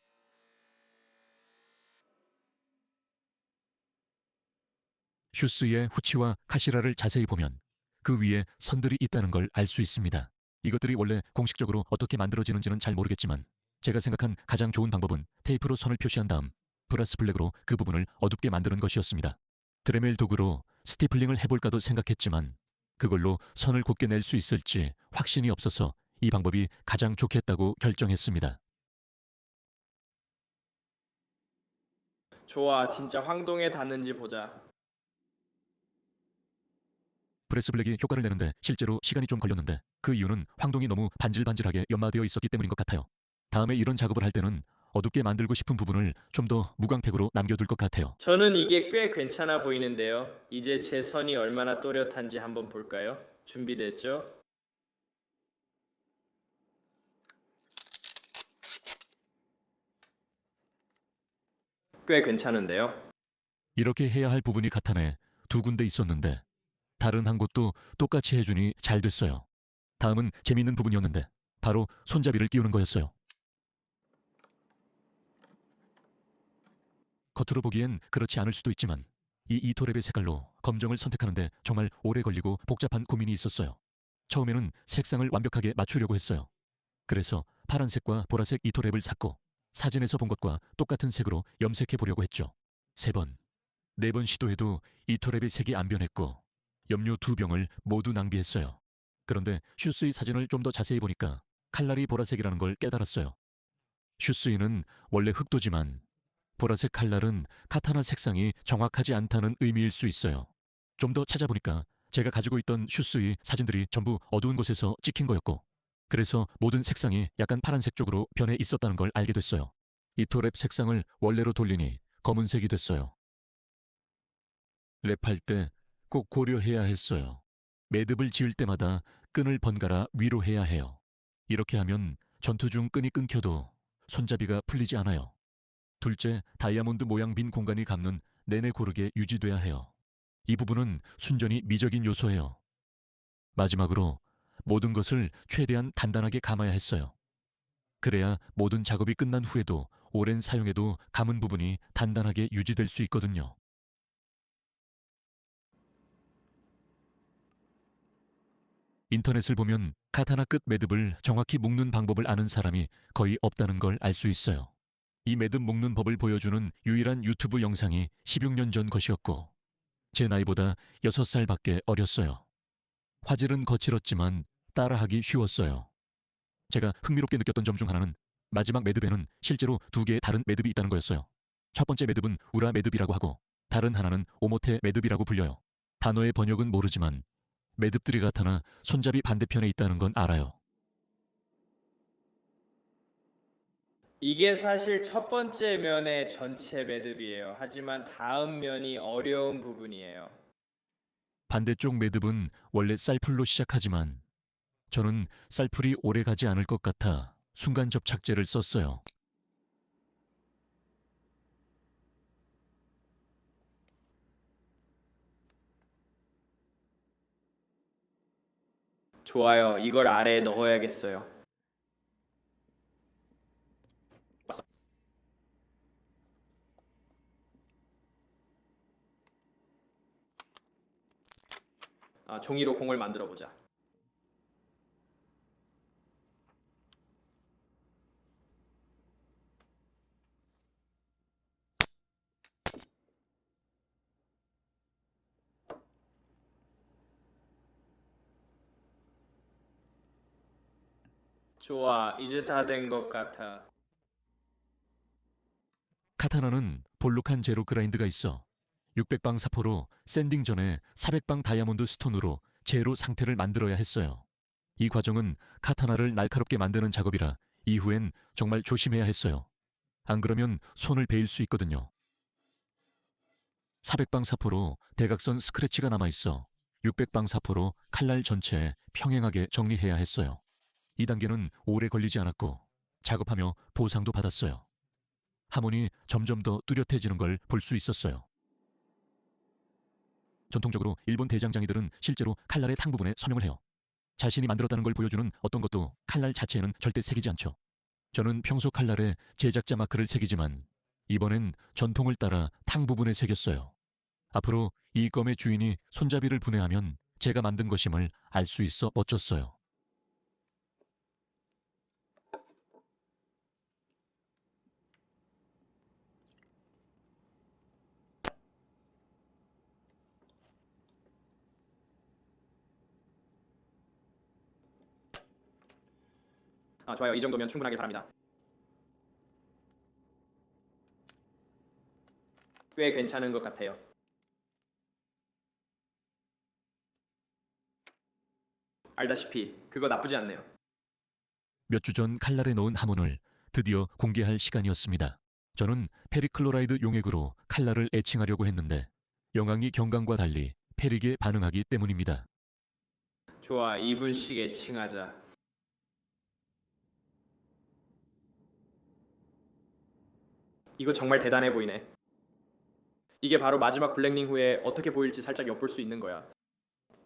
[SPEAKER 1] 슈스의 후치와 카시라를 자세히 보면 그 위에 선들이 있다는 걸 알 수 있습니다. 이것들이 원래 공식적으로 어떻게 만들어지는지는 잘 모르겠지만 제가 생각한 가장 좋은 방법은 테이프로 선을 표시한 다음 브라스 블랙으로 그 부분을 어둡게 만드는 것이었습니다. 드레멜 도구로 스티플링을 해볼까도 생각했지만 그걸로 선을 곱게 낼 수 있을지 확신이 없어서 이 방법이 가장 좋겠다고 결정했습니다.
[SPEAKER 2] 좋아, 진짜 황동에 닿는지 보자.
[SPEAKER 1] 브레스 블랙이 효과를 내는데 실제로 시간이 좀 걸렸는데 그 이유는 황동이 너무 반질반질하게 연마되어 있었기 때문인 것 같아요. 다음에 이런 작업을 할 때는 어둡게 만들고 싶은 부분을 좀 더 무광택으로 남겨둘 것 같아요.
[SPEAKER 2] 저는 이게 꽤 괜찮아 보이는데요. 이제 제 선이 얼마나 또렷한지 한번 볼까요? 준비됐죠? 꽤 괜찮은데요.
[SPEAKER 1] 이렇게 해야 할 부분이 카탄에 두 군데 있었는데 다른 한 곳도 똑같이 해주니 잘 됐어요. 다음은 재미있는 부분이었는데 바로 손잡이를 끼우는 거였어요. 겉으로 보기엔 그렇지 않을 수도 있지만 이 이토랩의 색깔로 검정을 선택하는데 정말 오래 걸리고 복잡한 고민이 있었어요. 처음에는 색상을 완벽하게 맞추려고 했어요. 그래서 파란색과 보라색 이토랩을 샀고 사진에서 본 것과 똑같은 색으로 염색해 보려고 했죠. 3번, 4번 시도해도 이토랩의 색이 안 변했고 염료 2병을 모두 낭비했어요. 그런데 슈스의 사진을 좀 더 자세히 보니까 칼날이 보라색이라는 걸 깨달았어요. 슈스이는 원래 흑도지만 보라색 칼날은 카타나 색상이 정확하지 않다는 의미일 수 있어요. 좀 더 찾아보니까 제가 가지고 있던 슈스의 사진들이 전부 어두운 곳에서 찍힌 거였고 그래서 모든 색상이 약간 파란색 쪽으로 변해 있었다는 걸 알게 됐어요. 이토랩 색상을 원래로 돌리니 검은색이 됐어요. 랩할 때 꼭 고려해야 했어요. 매듭을 지을 때마다 끈을 번갈아 위로 해야 해요. 이렇게 하면 전투 중 끈이 끊겨도 손잡이가 풀리지 않아요. 둘째, 다이아몬드 모양 빈 공간이 감는 내내 고르게 유지돼야 해요. 이 부분은 순전히 미적인 요소예요. 마지막으로 모든 것을 최대한 단단하게 감아야 했어요. 그래야 모든 작업이 끝난 후에도 오랜 사용에도 감은 부분이 단단하게 유지될 수 있거든요. 인터넷을 보면 카타나 끝 매듭을 정확히 묶는 방법을 아는 사람이 거의 없다는 걸 알 수 있어요. 이 매듭 묶는 법을 보여주는 유일한 유튜브 영상이 16년 전 것이었고 제 나이보다 6살밖에 어렸어요. 화질은 거칠었지만 따라하기 쉬웠어요. 제가 흥미롭게 느꼈던 점 중 하나는 마지막 매듭에는 실제로 2개의 다른 매듭이 있다는 거였어요. 첫 번째 매듭은 우라 매듭이라고 하고 다른 하나는 오모테 매듭이라고 불려요. 단어의 번역은 모르지만 매듭들이 같아나 손잡이 반대편에 있다는 건 알아요.
[SPEAKER 2] 이게 사실 첫 번째 면의 전체 매듭이에요. 하지만 다음 면이 어려운 부분이에요.
[SPEAKER 1] 반대쪽 매듭은 원래 쌀풀로 시작하지만 저는 쌀풀이 오래 가지 않을 것 같아 순간 접착제를 썼어요.
[SPEAKER 2] 좋아요. 이걸 아래에 넣어야겠어요. 종이로 공을 만들어 보자. 좋아, 이제 다 된 것 같아.
[SPEAKER 1] 카타나는 볼록한 제로 그라인드가 있어 600방 사포로 샌딩 전에 400방 다이아몬드 스톤으로 제로 상태를 만들어야 했어요. 이 과정은 카타나를 날카롭게 만드는 작업이라 이후엔 정말 조심해야 했어요. 안 그러면 손을 베일 수 있거든요. 400방 사포로 대각선 스크래치가 남아있어 600방 사포로 칼날 전체에 평행하게 정리해야 했어요. 이 단계는 오래 걸리지 않았고 작업하며 보상도 받았어요. 하몬이 점점 더 뚜렷해지는 걸 볼 수 있었어요. 전통적으로 일본 대장장이들은 실제로 칼날의 탕 부분에 서명을 해요. 자신이 만들었다는 걸 보여주는 어떤 것도 칼날 자체에는 절대 새기지 않죠. 저는 평소 칼날에 제작자 마크를 새기지만 이번엔 전통을 따라 탕 부분에 새겼어요. 앞으로 이 껌의 주인이 손잡이를 분해하면 제가 만든 것임을 알 수 있어 멋졌어요.
[SPEAKER 2] 좋아요. 이 정도면 충분하길 바랍니다. 꽤 괜찮은 것 같아요. 알다시피 그거 나쁘지 않네요.
[SPEAKER 1] 몇 주 전 칼날에 넣은 하몬을 드디어 공개할 시간이었습니다. 저는 페리클로라이드 용액으로 칼날을 애칭하려고 했는데 영광이 경강과 달리 페릭에 반응하기 때문입니다.
[SPEAKER 2] 좋아, 2분씩 애칭하자. 이거 정말 대단해 보이네. 이게 바로 마지막 블랙링 후에 어떻게 보일지 살짝 엿볼 수 있는 거야.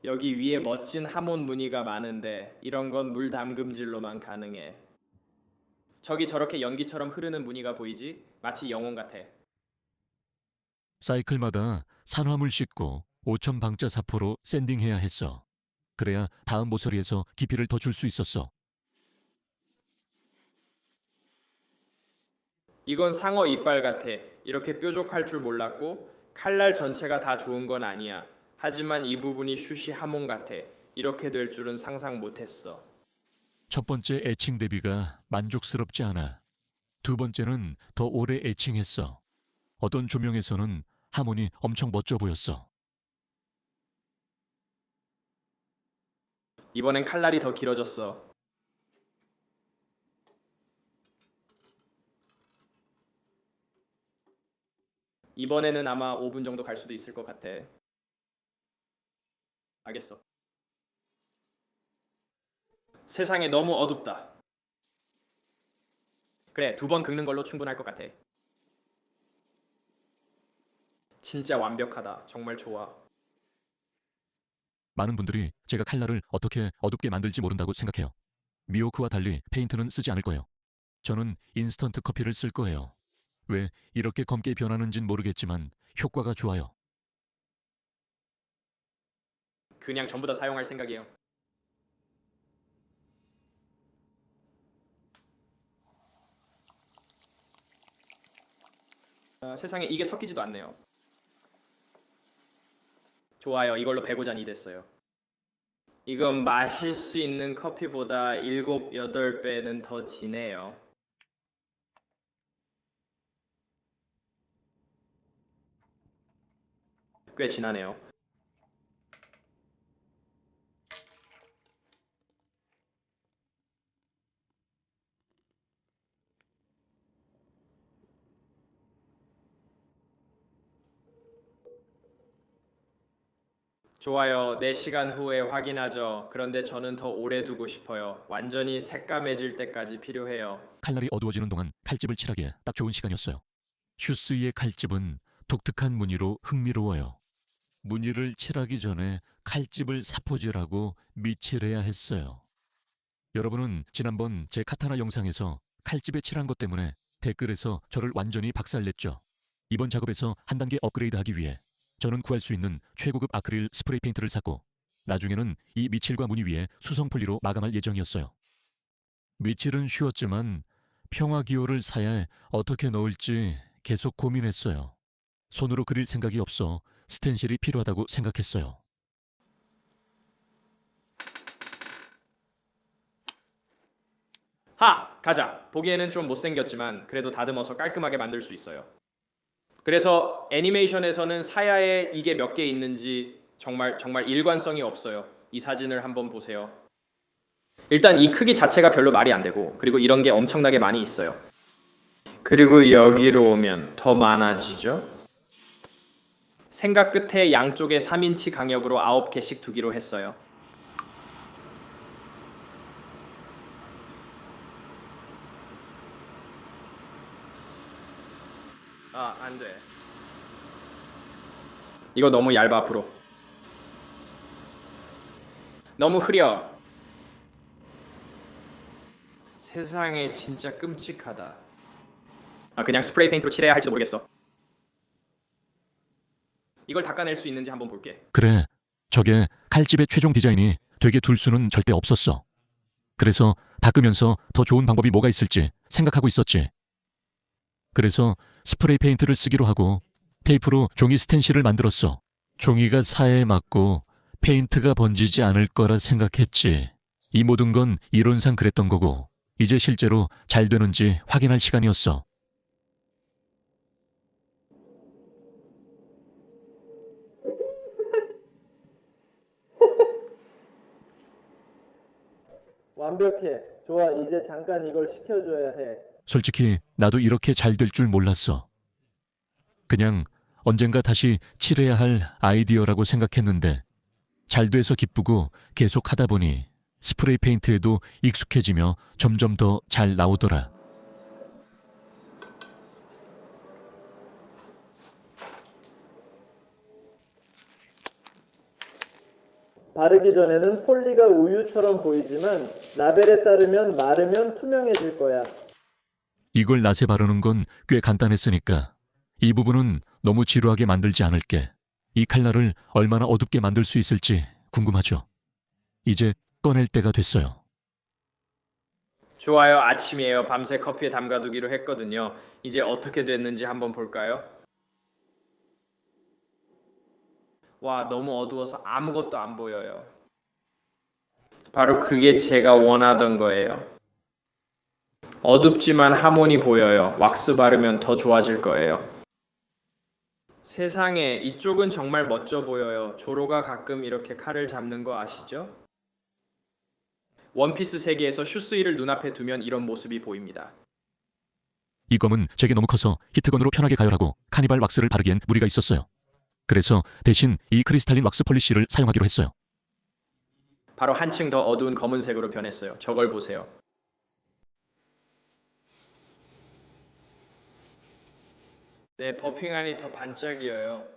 [SPEAKER 2] 여기 위에 멋진 하몬 무늬가 많은데 이런 건 물 담금질로만 가능해. 저기 저렇게 연기처럼 흐르는 무늬가 보이지? 마치 영혼 같아.
[SPEAKER 1] 사이클마다 산화물 씻고 5,000방자 사포로 샌딩해야 했어. 그래야 다음 모서리에서 깊이를 더 줄 수 있었어.
[SPEAKER 2] 이건 상어 이빨 같아. 이렇게 뾰족할 줄 몰랐고 칼날 전체가 다 좋은 건 아니야. 하지만 이 부분이 슈시 하몬 같아. 이렇게 될 줄은 상상 못했어.
[SPEAKER 1] 첫 번째 애칭 대비가 만족스럽지 않아. 두 번째는 더 오래 애칭했어. 어떤 조명에서는 하몬이 엄청 멋져 보였어.
[SPEAKER 2] 이번엔 칼날이 더 길어졌어. 이번에는 아마 5분 정도 갈 수도 있을 것 같아. 알겠어. 세상에 너무 어둡다. 그래, 2번 긁는 걸로 충분할 것 같아. 진짜 완벽하다. 정말 좋아.
[SPEAKER 1] 많은 분들이 제가 칼날을 어떻게 어둡게 만들지 모른다고 생각해요. 미호크와 달리 페인트는 쓰지 않을 거예요. 저는 인스턴트 커피를 쓸 거예요. 왜 이렇게 검게 변하는진 모르겠지만 효과가 좋아요.
[SPEAKER 2] 그냥 전부 다 사용할 생각이에요. 세상에 이게 섞이지도 않네요. 좋아요. 이걸로 105잔이 됐어요. 이건 마실 수 있는 커피보다 7, 8배는 더 진해요. 꽤 진하네요. 좋아요. 4시간 후에 확인하죠. 그런데 저는 더 오래 두고 싶어요. 완전히 새까매질 때까지 필요해요.
[SPEAKER 1] 칼날이 어두워지는 동안 칼집을 칠하기에 딱 좋은 시간이었어요. 슈스이의 칼집은 독특한 무늬로 흥미로워요. 무늬를 칠하기 전에 칼집을 사포질하고 밑칠해야 했어요. 여러분은 지난번 제 카타나 영상에서 칼집에 칠한 것 때문에 댓글에서 저를 완전히 박살냈죠. 이번 작업에서 한 단계 업그레이드하기 위해 저는 구할 수 있는 최고급 아크릴 스프레이 페인트를 샀고 나중에는 이 밑칠과 무늬 위에 수성 폴리로 마감할 예정이었어요. 밑칠은 쉬웠지만 평화기호를 사야에 어떻게 넣을지 계속 고민했어요. 손으로 그릴 생각이 없어 스텐실이 필요하다고 생각했어요.
[SPEAKER 2] 하! 가자. 보기에는 좀 못생겼지만 그래도 다듬어서 깔끔하게 만들 수 있어요. 그래서 애니메이션에서는 사야에 이게 몇 개 있는지 정말 일관성이 없어요. 이 사진을 한번 보세요. 일단 이 크기 자체가 별로 말이 안 되고, 그리고 이런 게 엄청나게 많이 있어요. 그리고 여기로 오면 더 많아지죠? 생각 끝에 양쪽에 3인치 강역으로 9개씩 두기로 했어요. 안 돼. 이거 너무 얇아, 앞으로. 너무 흐려. 세상에 진짜 끔찍하다. 그냥 스프레이 페인트로 칠해야 할지도 모르겠어. 이걸 닦아낼 수 있는지 한번 볼게.
[SPEAKER 1] 그래, 저게 칼집의 최종 디자인이 되게 둘 수는 절대 없었어. 그래서 닦으면서 더 좋은 방법이 뭐가 있을지 생각하고 있었지. 그래서 스프레이 페인트를 쓰기로 하고 테이프로 종이 스텐실을 만들었어. 종이가 사에 맞고 페인트가 번지지 않을 거라 생각했지. 이 모든 건 이론상 그랬던 거고, 이제 실제로 잘 되는지 확인할 시간이었어.
[SPEAKER 3] 완벽해. 좋아. 이제 잠깐 이걸 식혀줘야 해.
[SPEAKER 1] 솔직히 나도 이렇게 잘 될 줄 몰랐어. 그냥 언젠가 다시 칠해야 할 아이디어라고 생각했는데 잘 돼서 기쁘고 계속 하다 보니 스프레이 페인트에도 익숙해지며 점점 더 잘 나오더라.
[SPEAKER 3] 바르기 전에는 폴리가 우유처럼 보이지만 라벨에 따르면 마르면 투명해질 거야.
[SPEAKER 1] 이걸 낫에 바르는 건 꽤 간단했으니까 이 부분은 너무 지루하게 만들지 않을게. 이 칼날을 얼마나 어둡게 만들 수 있을지 궁금하죠. 이제 꺼낼 때가 됐어요.
[SPEAKER 2] 좋아요. 아침이에요. 밤새 커피에 담가두기로 했거든요. 이제 어떻게 됐는지 한번 볼까요? 와, 너무 어두워서 아무것도 안 보여요. 바로 그게 제가 원하던 거예요. 어둡지만 하모니 보여요. 왁스 바르면 더 좋아질 거예요. 세상에, 이쪽은 정말 멋져 보여요. 조로가 가끔 이렇게 칼을 잡는 거 아시죠? 원피스 세계에서 슈스이를 눈앞에 두면 이런 모습이 보입니다.
[SPEAKER 1] 이 검은 제게 너무 커서 히트건으로 편하게 가열하고 카니발 왁스를 바르기엔 무리가 있었어요. 그래서 대신 이 크리스탈린 왁스 폴리쉬를 사용하기로 했어요.
[SPEAKER 2] 바로 한층 더 어두운 검은색으로 변했어요. 저걸 보세요. 네, 버핑안이 더 반짝이어요.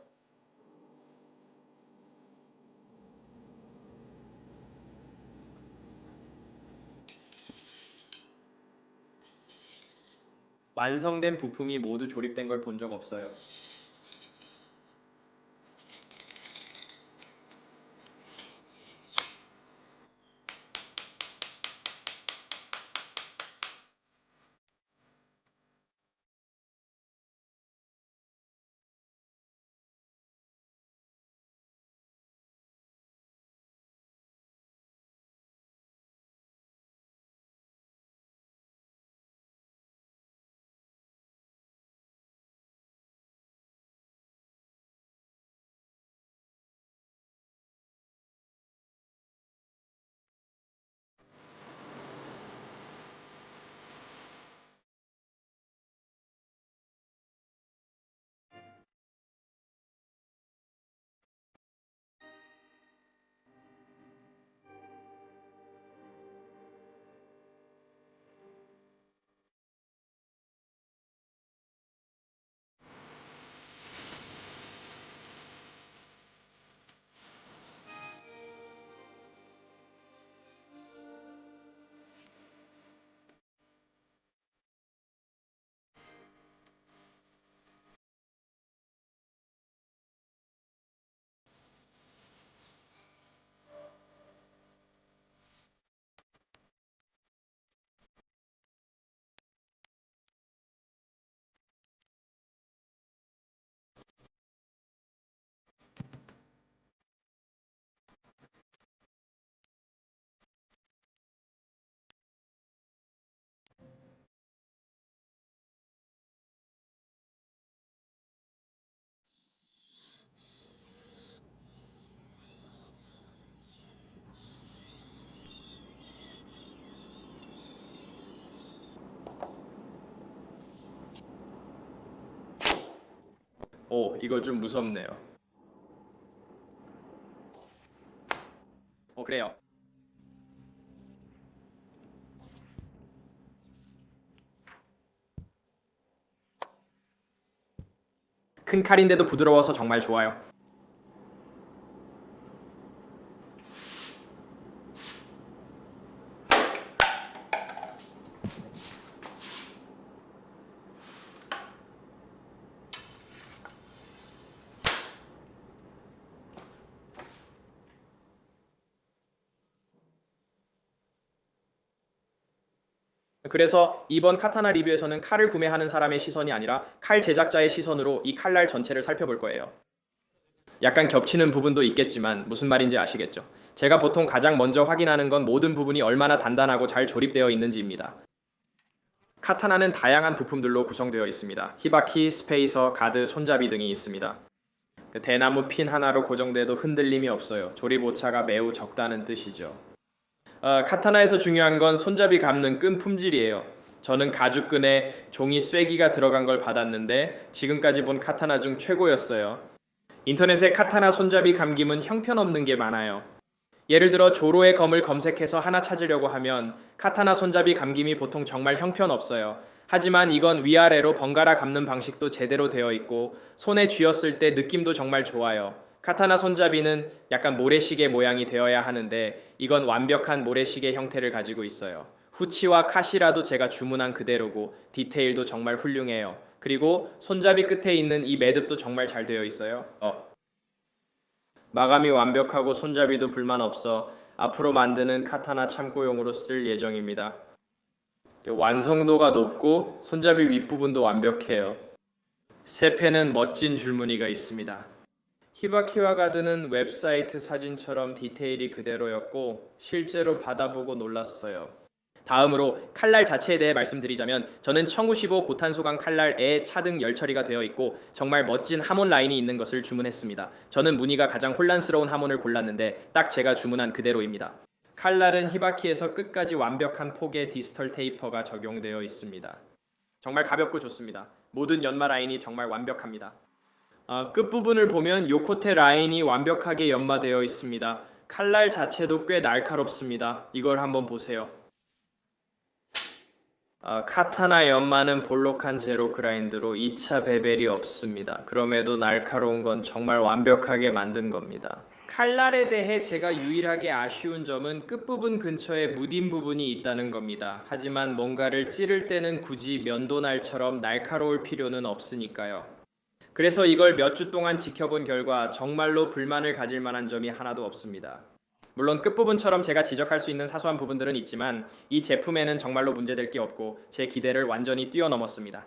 [SPEAKER 2] 완성된 부품이 모두 조립된 걸 본 적 없어요. 오, 이거 좀 무섭네요. 그래요. 큰 칼인데도 부드러워서 정말 좋아요. 그래서 이번 카타나 리뷰에서는 칼을 구매하는 사람의 시선이 아니라 칼 제작자의 시선으로 이 칼날 전체를 살펴볼 거예요. 약간 겹치는 부분도 있겠지만 무슨 말인지 아시겠죠? 제가 보통 가장 먼저 확인하는 건 모든 부분이 얼마나 단단하고 잘 조립되어 있는지입니다. 카타나는 다양한 부품들로 구성되어 있습니다. 히바키, 스페이서, 가드, 손잡이 등이 있습니다. 대나무 핀 하나로 고정돼도 흔들림이 없어요. 조립 오차가 매우 적다는 뜻이죠. 카타나에서 중요한 건 손잡이 감는 끈 품질이에요. 저는 가죽끈에 종이 쐐기가 들어간 걸 받았는데 지금까지 본 카타나 중 최고였어요. 인터넷에 카타나 손잡이 감김은 형편없는 게 많아요. 예를 들어 조로의 검을 검색해서 하나 찾으려고 하면 카타나 손잡이 감김이 보통 정말 형편없어요. 하지만 이건 위아래로 번갈아 감는 방식도 제대로 되어 있고 손에 쥐었을 때 느낌도 정말 좋아요. 카타나 손잡이는 약간 모래시계 모양이 되어야 하는데 이건 완벽한 모래시계 형태를 가지고 있어요. 후치와 카시라도 제가 주문한 그대로고 디테일도 정말 훌륭해요. 그리고 손잡이 끝에 있는 이 매듭도 정말 잘 되어 있어요. 마감이 완벽하고 손잡이도 불만 없어 앞으로 만드는 카타나 참고용으로 쓸 예정입니다. 완성도가 높고 손잡이 윗부분도 완벽해요. 세페는 멋진 줄무늬가 있습니다. 히바키와 가드는 웹사이트 사진처럼 디테일이 그대로였고 실제로 받아보고 놀랐어요. 다음으로 칼날 자체에 대해 말씀드리자면 저는 1915 고탄소강 칼날에 차등 열처리가 되어 있고 정말 멋진 하몬 라인이 있는 것을 주문했습니다. 저는 무늬가 가장 혼란스러운 하몬을 골랐는데 딱 제가 주문한 그대로입니다. 칼날은 히바키에서 끝까지 완벽한 폭의 디스털 테이퍼가 적용되어 있습니다. 정말 가볍고 좋습니다. 모든 연마 라인이 정말 완벽합니다. 끝부분을 보면 요코테 라인이 완벽하게 연마되어 있습니다. 칼날 자체도 꽤 날카롭습니다. 이걸 한번 보세요. 카타나 연마는 볼록한 제로 그라인드로 2차 베벨이 없습니다. 그럼에도 날카로운 건 정말 완벽하게 만든 겁니다. 칼날에 대해 제가 유일하게 아쉬운 점은 끝부분 근처에 무딘 부분이 있다는 겁니다. 하지만 뭔가를 찌를 때는 굳이 면도날처럼 날카로울 필요는 없으니까요. 그래서 이걸 몇 주 동안 지켜본 결과 정말로 불만을 가질 만한 점이 하나도 없습니다. 물론 끝부분처럼 제가 지적할 수 있는 사소한 부분들은 있지만 이 제품에는 정말로 문제될 게 없고 제 기대를 완전히 뛰어넘었습니다.